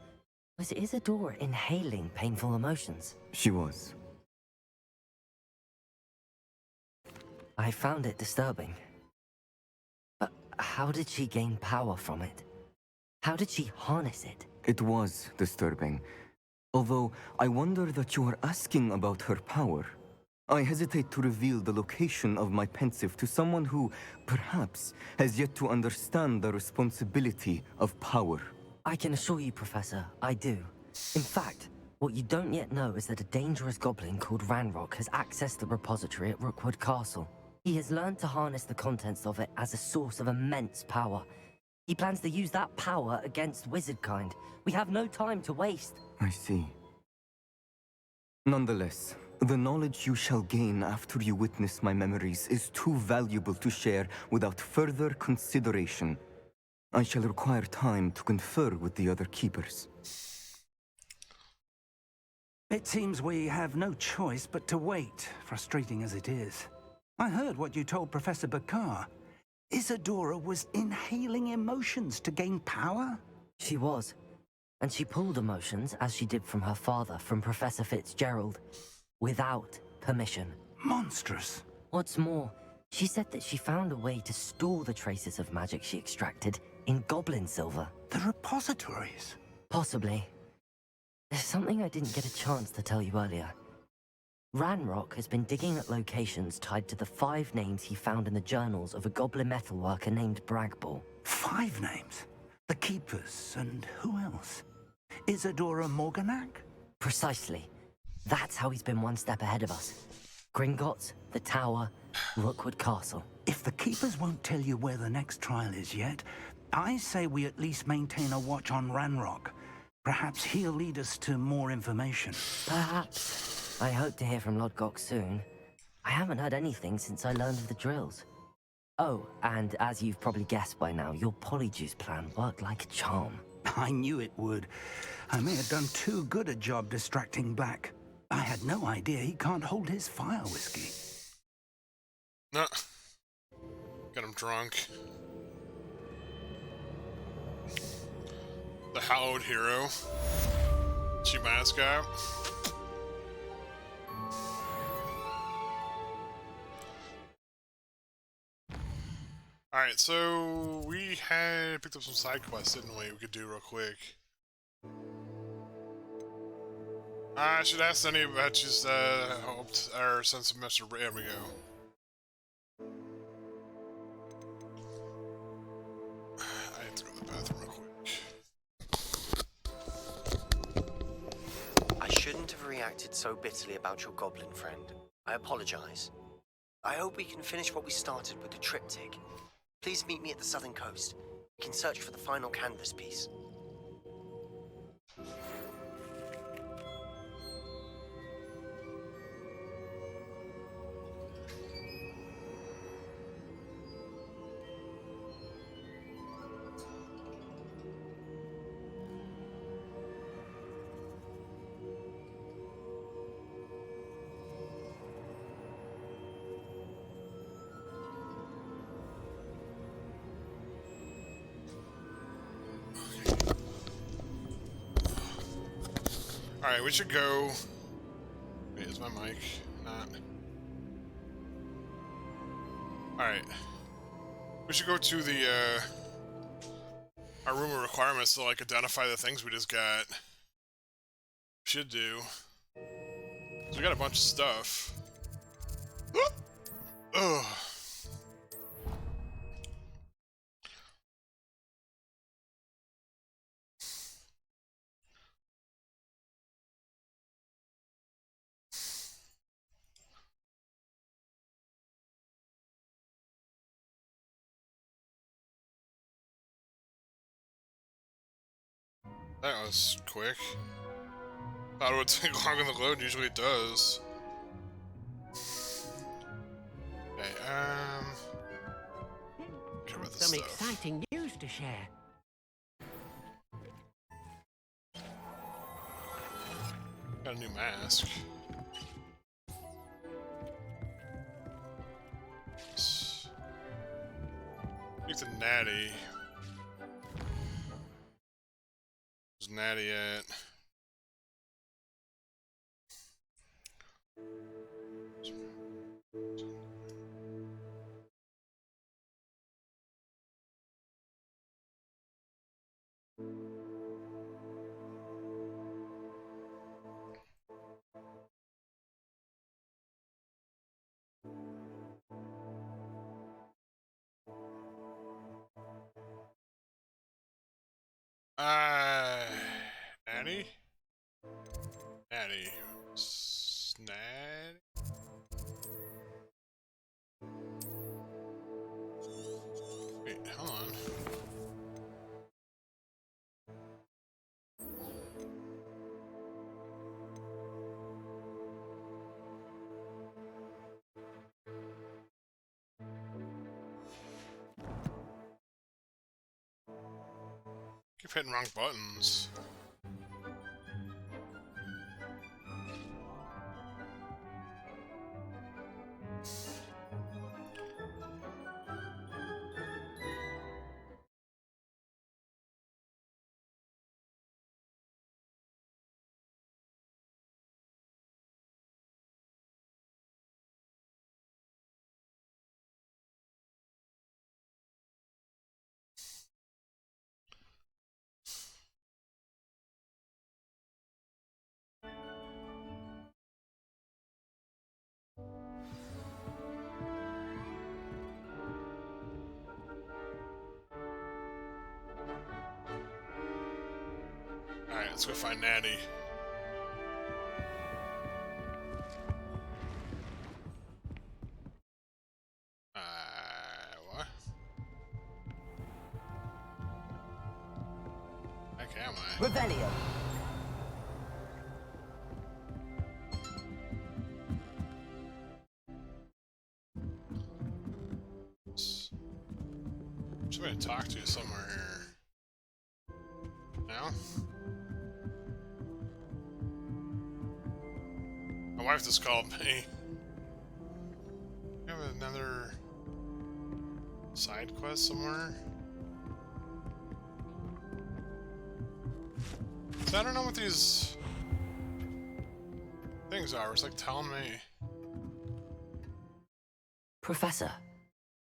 was Isadora inhaling painful emotions? She was. I found it disturbing. But how did she gain power from it? How did she harness it? It was disturbing. Although, I wonder that you are asking about her power. I hesitate to reveal the location of my pensive to someone who, perhaps, has yet to understand the responsibility of power. I can assure you, Professor, I do. In fact, what you don't yet know is that a dangerous goblin called Ranrock has accessed the repository at Rookwood Castle. He has learned to harness the contents of it as a source of immense power. He plans to use that power against wizardkind. We have no time to waste. I see. Nonetheless, the knowledge you shall gain after you witness my memories is too valuable to share without further consideration. I shall require time to confer with the other keepers. It seems we have no choice but to wait, frustrating as it is. I heard what you told Professor Bakar. Isadora was inhaling emotions to gain power? She was. And she pulled emotions, as she did from her father, from Professor Fitzgerald, without permission. Monstrous. What's more, she said that she found a way to store the traces of magic she extracted in goblin silver. The repositories? Possibly. There's something I didn't get a chance to tell you earlier. Ranrock has been digging at locations tied to the 5 names he found in the journals of a goblin metalworker named Bragball. 5 names? The Keepers, and who else? Isadora Morganac? Precisely. That's how he's been one step ahead of us. Gringotts, the Tower, Rookwood Castle. If the Keepers won't tell you where the next trial is yet, I say we at least maintain a watch on Ranrock. Perhaps he'll lead us to more information. Perhaps. I hope to hear from Lodgok soon. I haven't heard anything since I learned of the drills. Oh, and as you've probably guessed by now, your Polyjuice plan worked like a charm. I knew it would. I may have done too good a job distracting Black. I had no idea he can't hold his fire whiskey. No. Got him drunk. The hallowed hero. Chief mascot. Alright, so we had picked up some side quests, didn't we? We could do real quick. I should ask any about just hoped or send some message. There we go. I have to go to the bathroom real quick. I shouldn't have reacted so bitterly about your goblin friend. I apologize. I hope we can finish what we started with the triptych. Please meet me at the southern coast. We can search for the final canvas piece. Alright, we should go. Wait, is my mic not? Alright. We should go to the, our room of requirements to, like, identify the things we just got. Should do. So we got a bunch of stuff. Ugh. That was quick. Thought it would take longer than the load, usually it does. Okay, care about this Some stuff. exciting news to share. Got a new mask. Pick the natty. Where's natty at? Natty? Natty. Snatty? Wait, hold on. Keep hitting wrong buttons. Alright, let's go find Natty. What? Heck am I? Revelio. Somebody to talk to somewhere here. Now? My wife just called me. We have another side quest somewhere? I don't know what these things are. It's like telling me. Professor,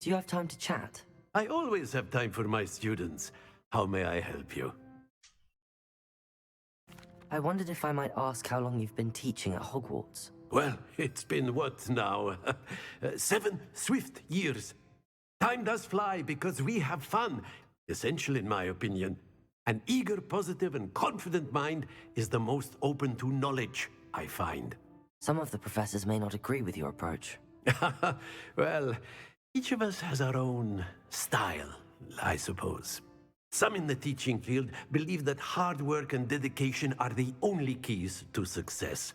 do you have time to chat? I always have time for my students. How may I help you? I wondered if I might ask how long you've been teaching at Hogwarts. Well, it's been what now? 7 swift years. Time does fly because we have fun. Essential in my opinion. An eager, positive, and confident mind is the most open to knowledge, I find. Some of the professors may not agree with your approach. Well, each of us has our own style, I suppose. Some in the teaching field believe that hard work and dedication are the only keys to success.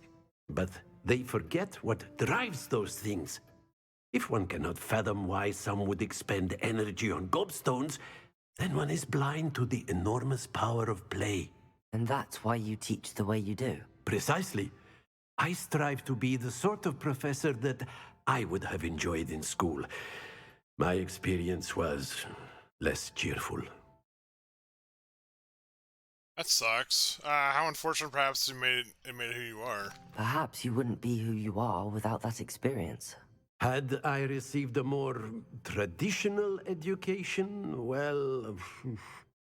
But they forget what drives those things. If one cannot fathom why some would expend energy on gobstones, then one is blind to the enormous power of play. And that's why you teach the way you do? Precisely. I strive to be the sort of professor that I would have enjoyed in school. My experience was less cheerful. That sucks. How unfortunate perhaps it made who you are. Perhaps you wouldn't be who you are without that experience. Had I received a more traditional education, well,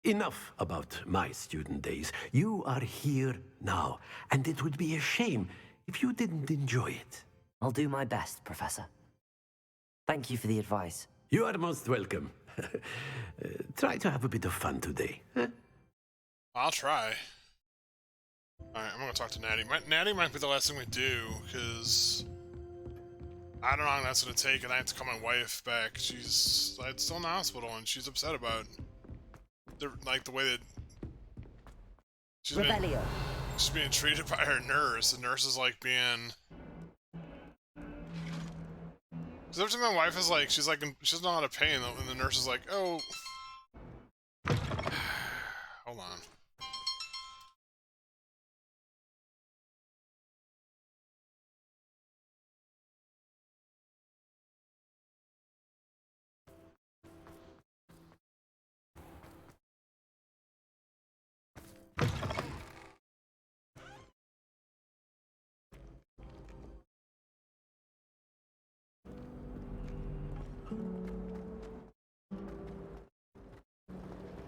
enough about my student days. You are here now, and it would be a shame if you didn't enjoy it. I'll do my best, Professor. Thank you for the advice. You are most welcome. Try to have a bit of fun today. Huh? I'll try. Alright, I'm gonna talk to Natty. Natty might be the last thing we do, because I don't know how long that's gonna take, and I have to call my wife back. She's still in the hospital, and she's upset about the way that she's being treated by her nurse. The nurse is like being. Because every time my wife is like, she's not in a lot of pain, and the nurse is like, oh. Hold on.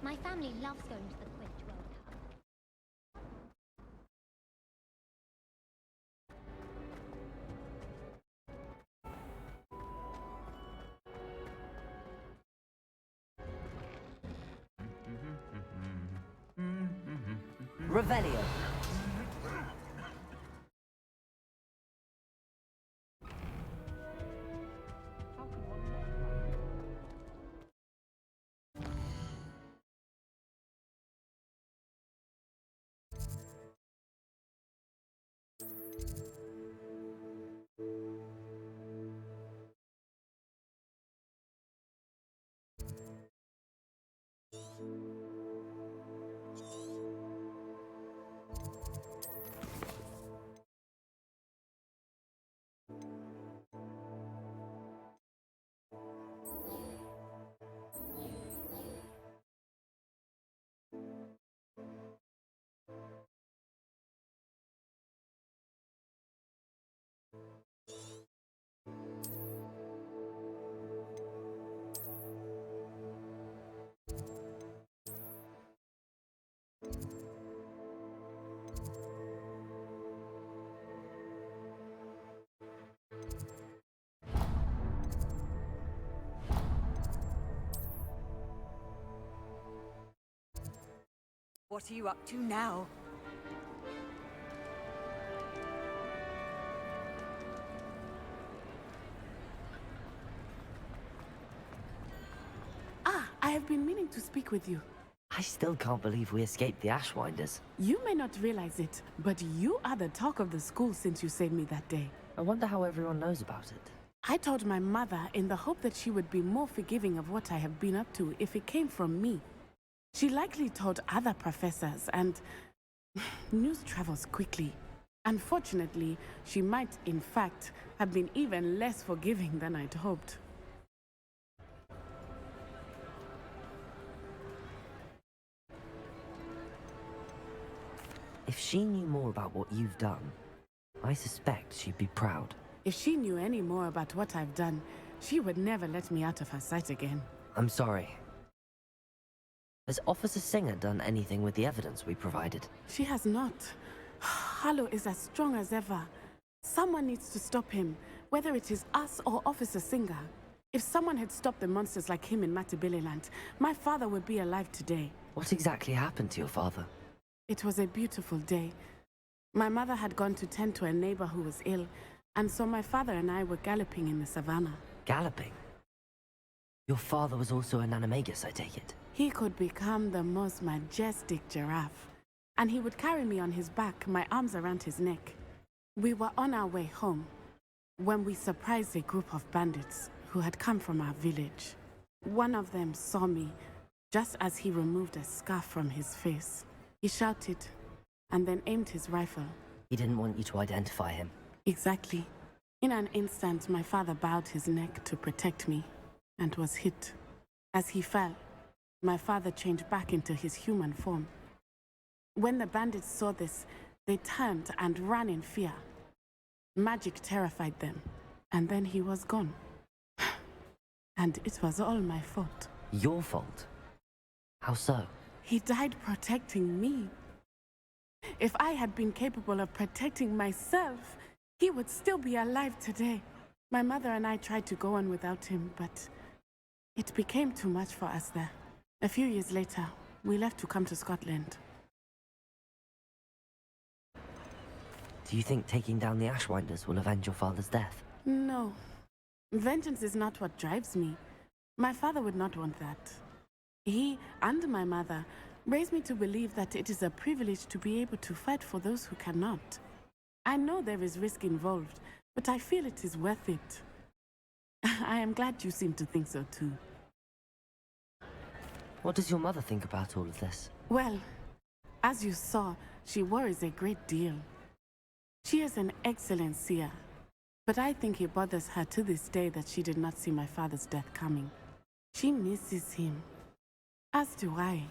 My family loves going to the Quidditch World Cup. Revelio. What are you up to now? Ah, I have been meaning to speak with you. I still can't believe we escaped the Ashwinders. You may not realize it, but you are the talk of the school since you saved me that day. I wonder how everyone knows about it. I told my mother in the hope that she would be more forgiving of what I have been up to if it came from me. She likely told other professors, and news travels quickly. Unfortunately, she might, in fact, have been even less forgiving than I'd hoped. If she knew more about what you've done, I suspect she'd be proud. If she knew any more about what I've done, she would never let me out of her sight again. I'm sorry. Has Officer Singer done anything with the evidence we provided? She has not. Harlow is as strong as ever. Someone needs to stop him, whether it is us or Officer Singer. If someone had stopped the monsters like him in Matabeleland, my father would be alive today. What exactly happened to your father? It was a beautiful day. My mother had gone to tend to a neighbor who was ill, and so my father and I were galloping in the savannah. Galloping? Your father was also an animagus, I take it? He could become the most majestic giraffe, and he would carry me on his back, my arms around his neck. We were on our way home when we surprised a group of bandits who had come from our village. One of them saw me just as he removed a scarf from his face. He shouted and then aimed his rifle. He didn't want you to identify him. Exactly. In an instant, my father bowed his neck to protect me and was hit. As he fell, my father changed back into his human form. When the bandits saw this, they turned and ran in fear. Magic terrified them, and then he was gone. And it was all my fault. Your fault? How so? He died protecting me. If I had been capable of protecting myself, he would still be alive today. My mother and I tried to go on without him, but it became too much for us there. A few years later, we left to come to Scotland. Do you think taking down the Ashwinders will avenge your father's death? No. Vengeance is not what drives me. My father would not want that. He and my mother raised me to believe that it is a privilege to be able to fight for those who cannot. I know there is risk involved, but I feel it is worth it. I am glad you seem to think so too. What does your mother think about all of this? Well, as you saw, she worries a great deal. She is an excellent seer, but I think it bothers her to this day that she did not see my father's death coming. She misses him, as do I.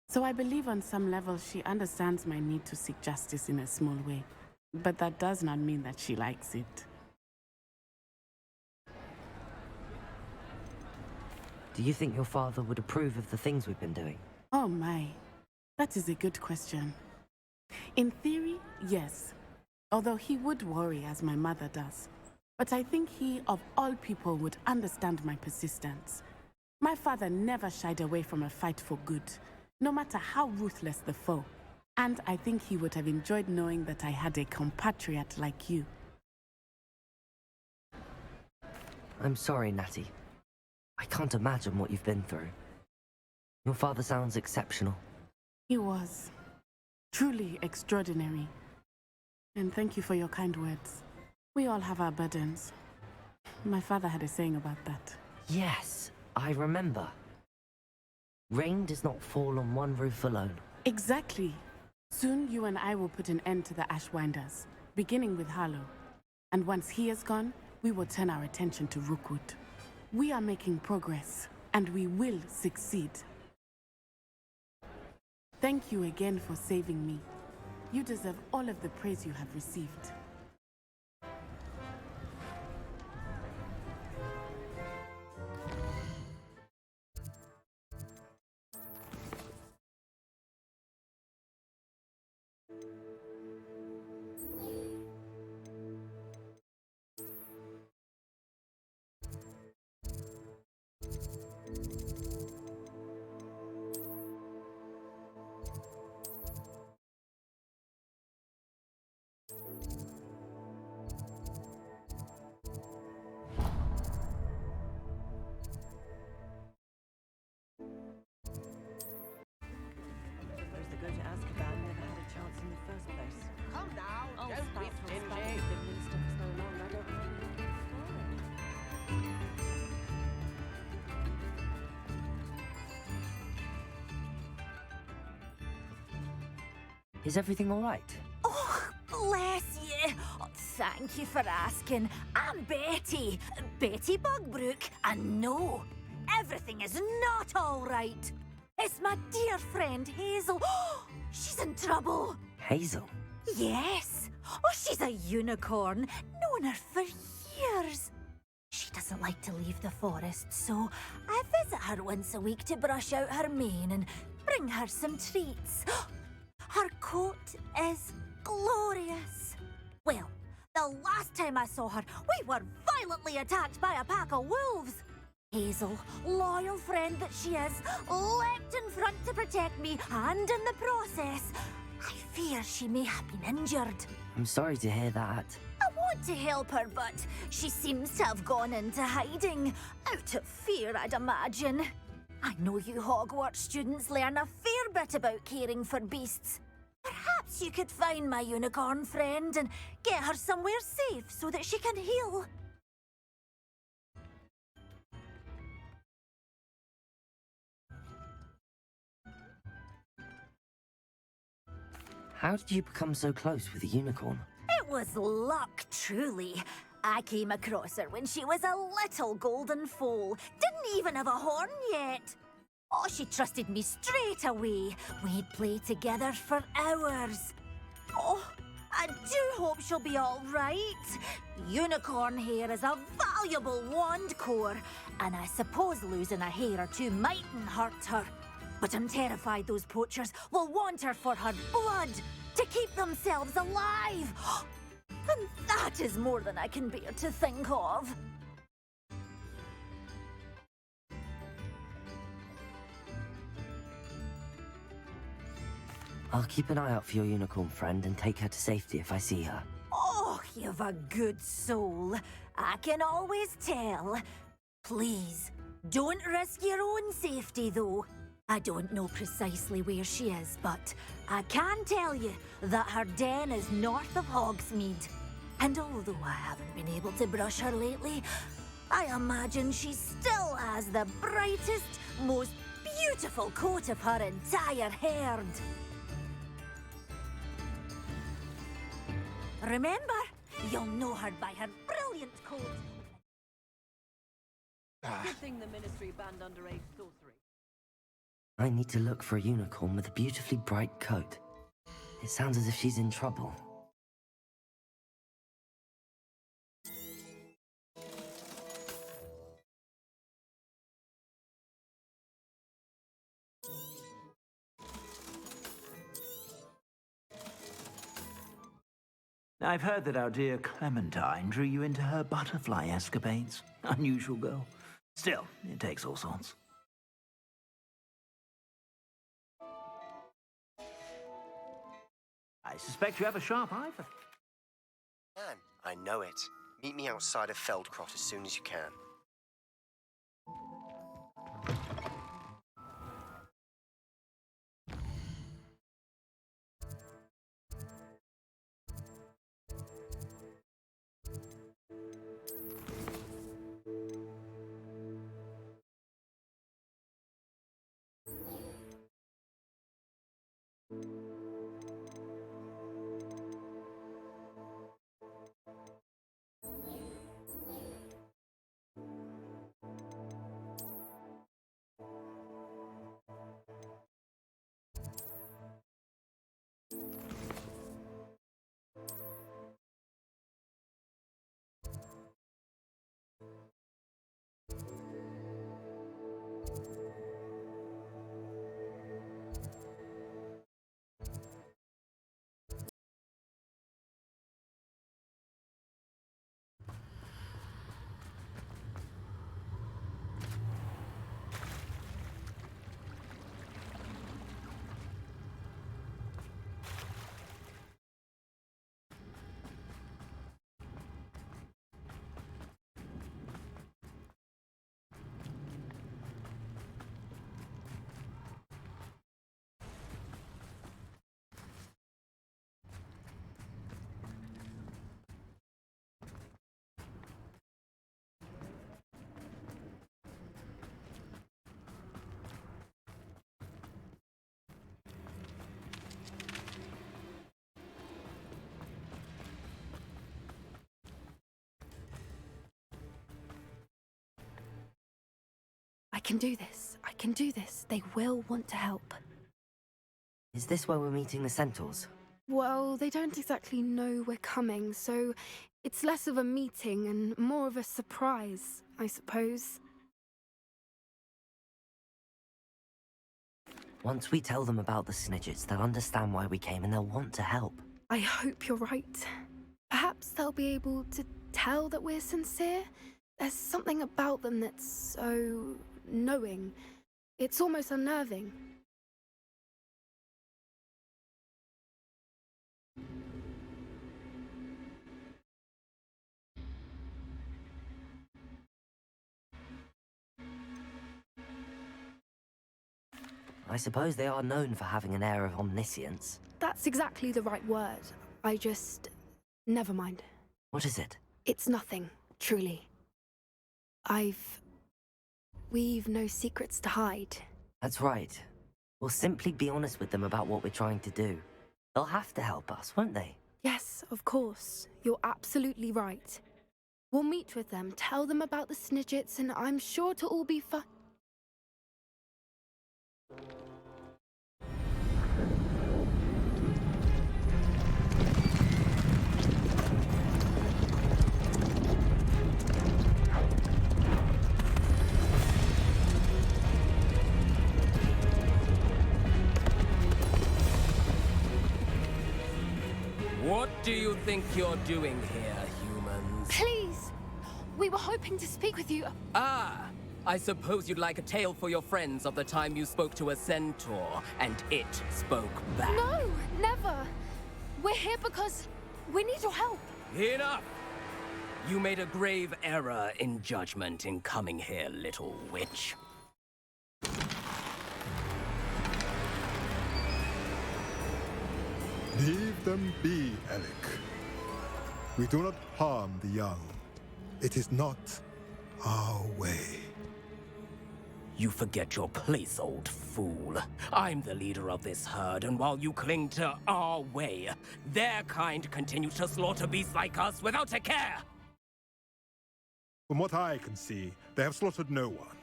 So I believe on some level she understands my need to seek justice in a small way, but that does not mean that she likes it. Do you think your father would approve of the things we've been doing? Oh my, that is a good question. In theory, yes. Although he would worry as my mother does. But I think he, of all people, would understand my persistence. My father never shied away from a fight for good, no matter how ruthless the foe. And I think he would have enjoyed knowing that I had a compatriot like you. I'm sorry, Natty. I can't imagine what you've been through. Your father sounds exceptional. He was. Truly extraordinary. And thank you for your kind words. We all have our burdens. My father had a saying about that. Yes, I remember. Rain does not fall on one roof alone. Exactly. Soon you and I will put an end to the Ashwinders, beginning with Harlow. And once he is gone, we will turn our attention to Rookwood. We are making progress, and we will succeed. Thank you again for saving me. You deserve all of the praise you have received. Is everything all right? Oh, bless you. Oh, thank you for asking. I'm Betty. Betty Bugbrook. And no, everything is not all right. It's my dear friend Hazel. She's in trouble. Hazel? Yes! Oh, she's a unicorn. Known her for years. She doesn't like to leave the forest, so I visit her once a week to brush out her mane and bring her some treats. Her coat is glorious. Well, the last time I saw her, we were violently attacked by a pack of wolves. Hazel, loyal friend that she is, leapt in front to protect me, and in the process, I fear she may have been injured. I'm sorry to hear that. I want to help her, but she seems to have gone into hiding. Out of fear, I'd imagine. I know you Hogwarts students learn a fair bit about caring for beasts. Perhaps you could find my unicorn friend and get her somewhere safe so that she can heal. How did you become so close with the unicorn? It was luck, truly. I came across her when she was a little golden foal. Didn't even have a horn yet. Oh, she trusted me straight away. We'd play together for hours. Oh, I do hope she'll be all right. Unicorn hair is a valuable wand core, and I suppose losing a hair or two mightn't hurt her. But I'm terrified those poachers will want her for her blood, to keep themselves alive. And that is more than I can bear to think of. I'll keep an eye out for your unicorn friend and take her to safety if I see her. Oh, you've a good soul. I can always tell. Please, don't risk your own safety, though. I don't know precisely where she is, but I can tell you that her den is north of Hogsmeade. And although I haven't been able to brush her lately, I imagine she still has the brightest, most beautiful coat of her entire herd. Remember, you'll know her by her brilliant coat. Good thing the Ministry banned underage sorcery. I need to look for a unicorn with a beautifully bright coat. It sounds as if she's in trouble. I've heard that our dear Clementine drew you into her butterfly escapades. Unusual girl. Still, it takes all sorts. I suspect you have a sharp eye for... Man, I know it. Meet me outside of Feldcrot as soon as you can. I can do this. I can do this. They will want to help. Is this where we're meeting the centaurs? Well, they don't exactly know we're coming, so it's less of a meeting and more of a surprise, I suppose. Once we tell them about the Snidgets, they'll understand why we came and they'll want to help. I hope you're right. Perhaps they'll be able to tell that we're sincere. There's something about them that's so knowing. It's almost unnerving. I suppose they are known for having an air of omniscience. That's exactly the right word. I just... Never mind. What is it? It's nothing, truly. We've no secrets to hide. That's right. We'll simply be honest with them about what we're trying to do. They'll have to help us, won't they? Yes, of course. You're absolutely right. We'll meet with them, tell them about the Snidgets, and I'm sure to all be fine. What do you think you're doing here, humans? Please! We were hoping to speak with you. Ah! I suppose you'd like a tale for your friends of the time you spoke to a centaur, and it spoke back. No! Never! We're here because we need your help. Enough! You made a grave error in judgment in coming here, little witch. Leave them be, Alec. We do not harm the young. It is not our way. You forget your place, old fool. I'm the leader of this herd, and while you cling to our way, their kind continue to slaughter beasts like us without a care! From what I can see, they have slaughtered no one.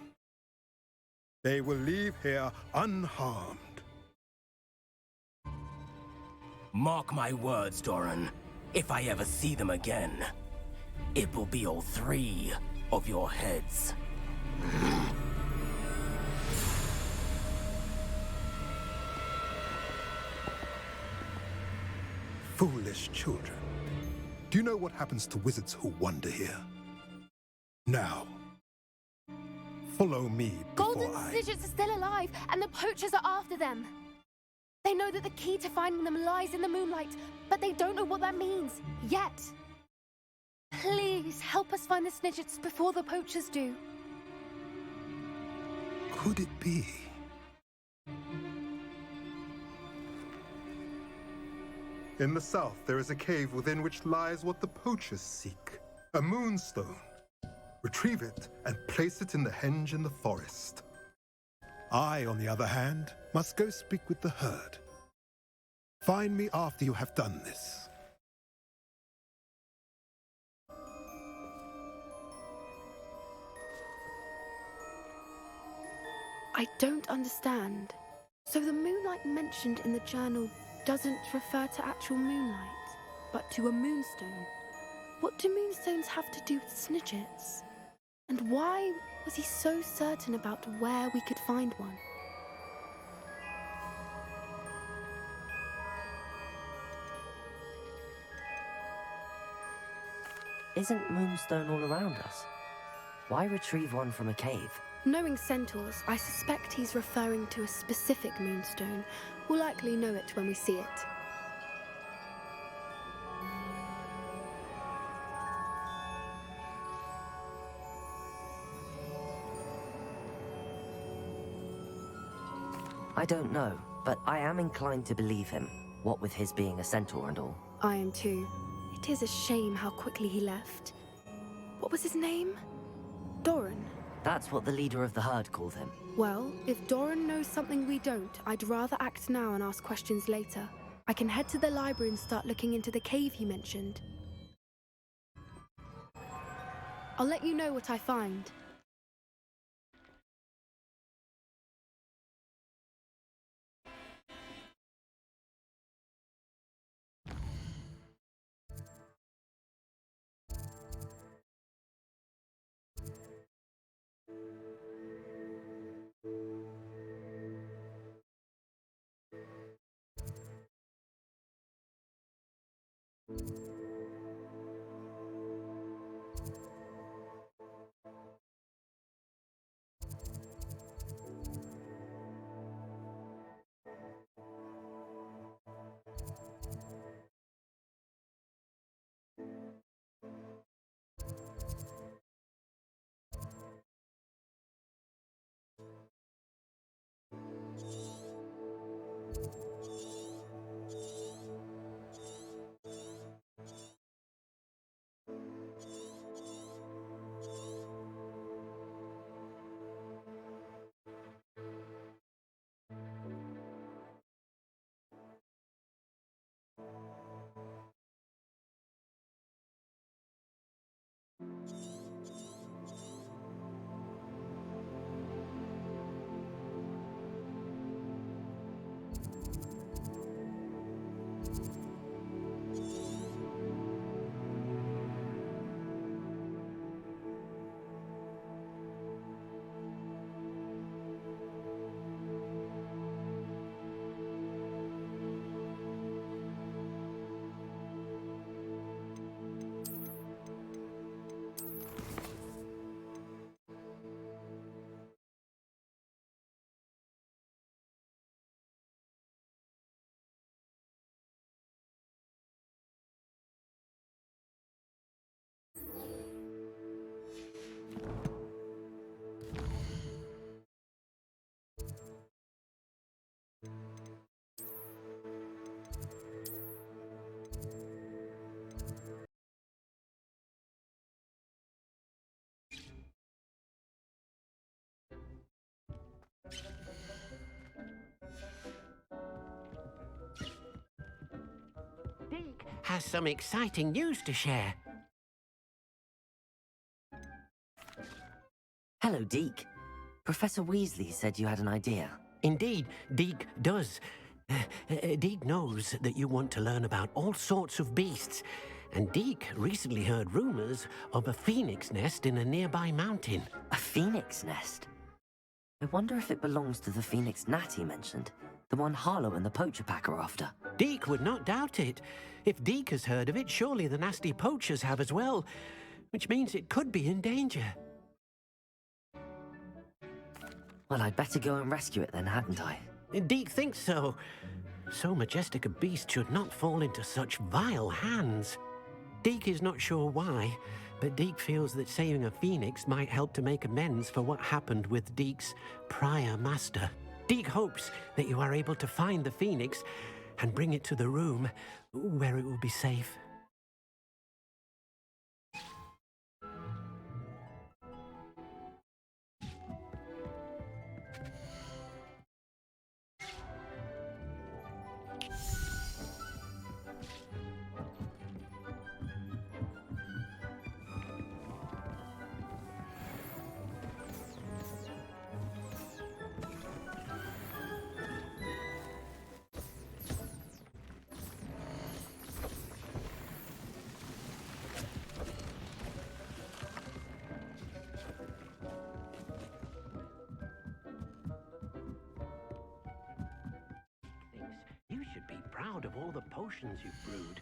They will leave here unharmed. Mark my words, Doran. If I ever see them again, it will be all 3 of your heads. Foolish children. Do you know what happens to wizards who wander here? Now, follow me before Golden Snidgets are still alive, and the poachers are after them. They know that the key to finding them lies in the moonlight, but they don't know what that means, yet. Please, help us find the Snidgets before the poachers do. Could it be? In the south, there is a cave within which lies what the poachers seek. A moonstone. Retrieve it and place it in the henge in the forest. I, on the other hand, must go speak with the herd. Find me after you have done this. I don't understand. So the moonlight mentioned in the journal doesn't refer to actual moonlight, but to a moonstone. What do moonstones have to do with Snidgets? And why was he so certain about where we could find one? Isn't moonstone all around us? Why retrieve one from a cave? Knowing centaurs, I suspect he's referring to a specific moonstone. We'll likely know it when we see it. I don't know, but I am inclined to believe him, what with his being a centaur and all. I am too. It is a shame how quickly he left. What was his name? Doran. That's what the leader of the herd called him. Well, if Doran knows something we don't, I'd rather act now and ask questions later. I can head to the library and start looking into the cave he mentioned. I'll let you know what I find. has some exciting news to share. Hello, Deke. Professor Weasley said you had an idea. Indeed, Deke does. Deke knows that you want to learn about all sorts of beasts, and Deke recently heard rumors of a phoenix nest in a nearby mountain. A phoenix nest? I wonder if it belongs to the phoenix gnat he mentioned, the one Harlow and the poacher pack are after. Deke would not doubt it. If Deke has heard of it, surely the nasty poachers have as well, which means it could be in danger. Well, I'd better go and rescue it then, hadn't I? Deke thinks so. So majestic a beast should not fall into such vile hands. Deke is not sure why, but Deke feels that saving a phoenix might help to make amends for what happened with Deke's prior master. Deke hopes that you are able to find the phoenix and bring it to the room where it will be safe. You should be proud of all the potions you've brewed.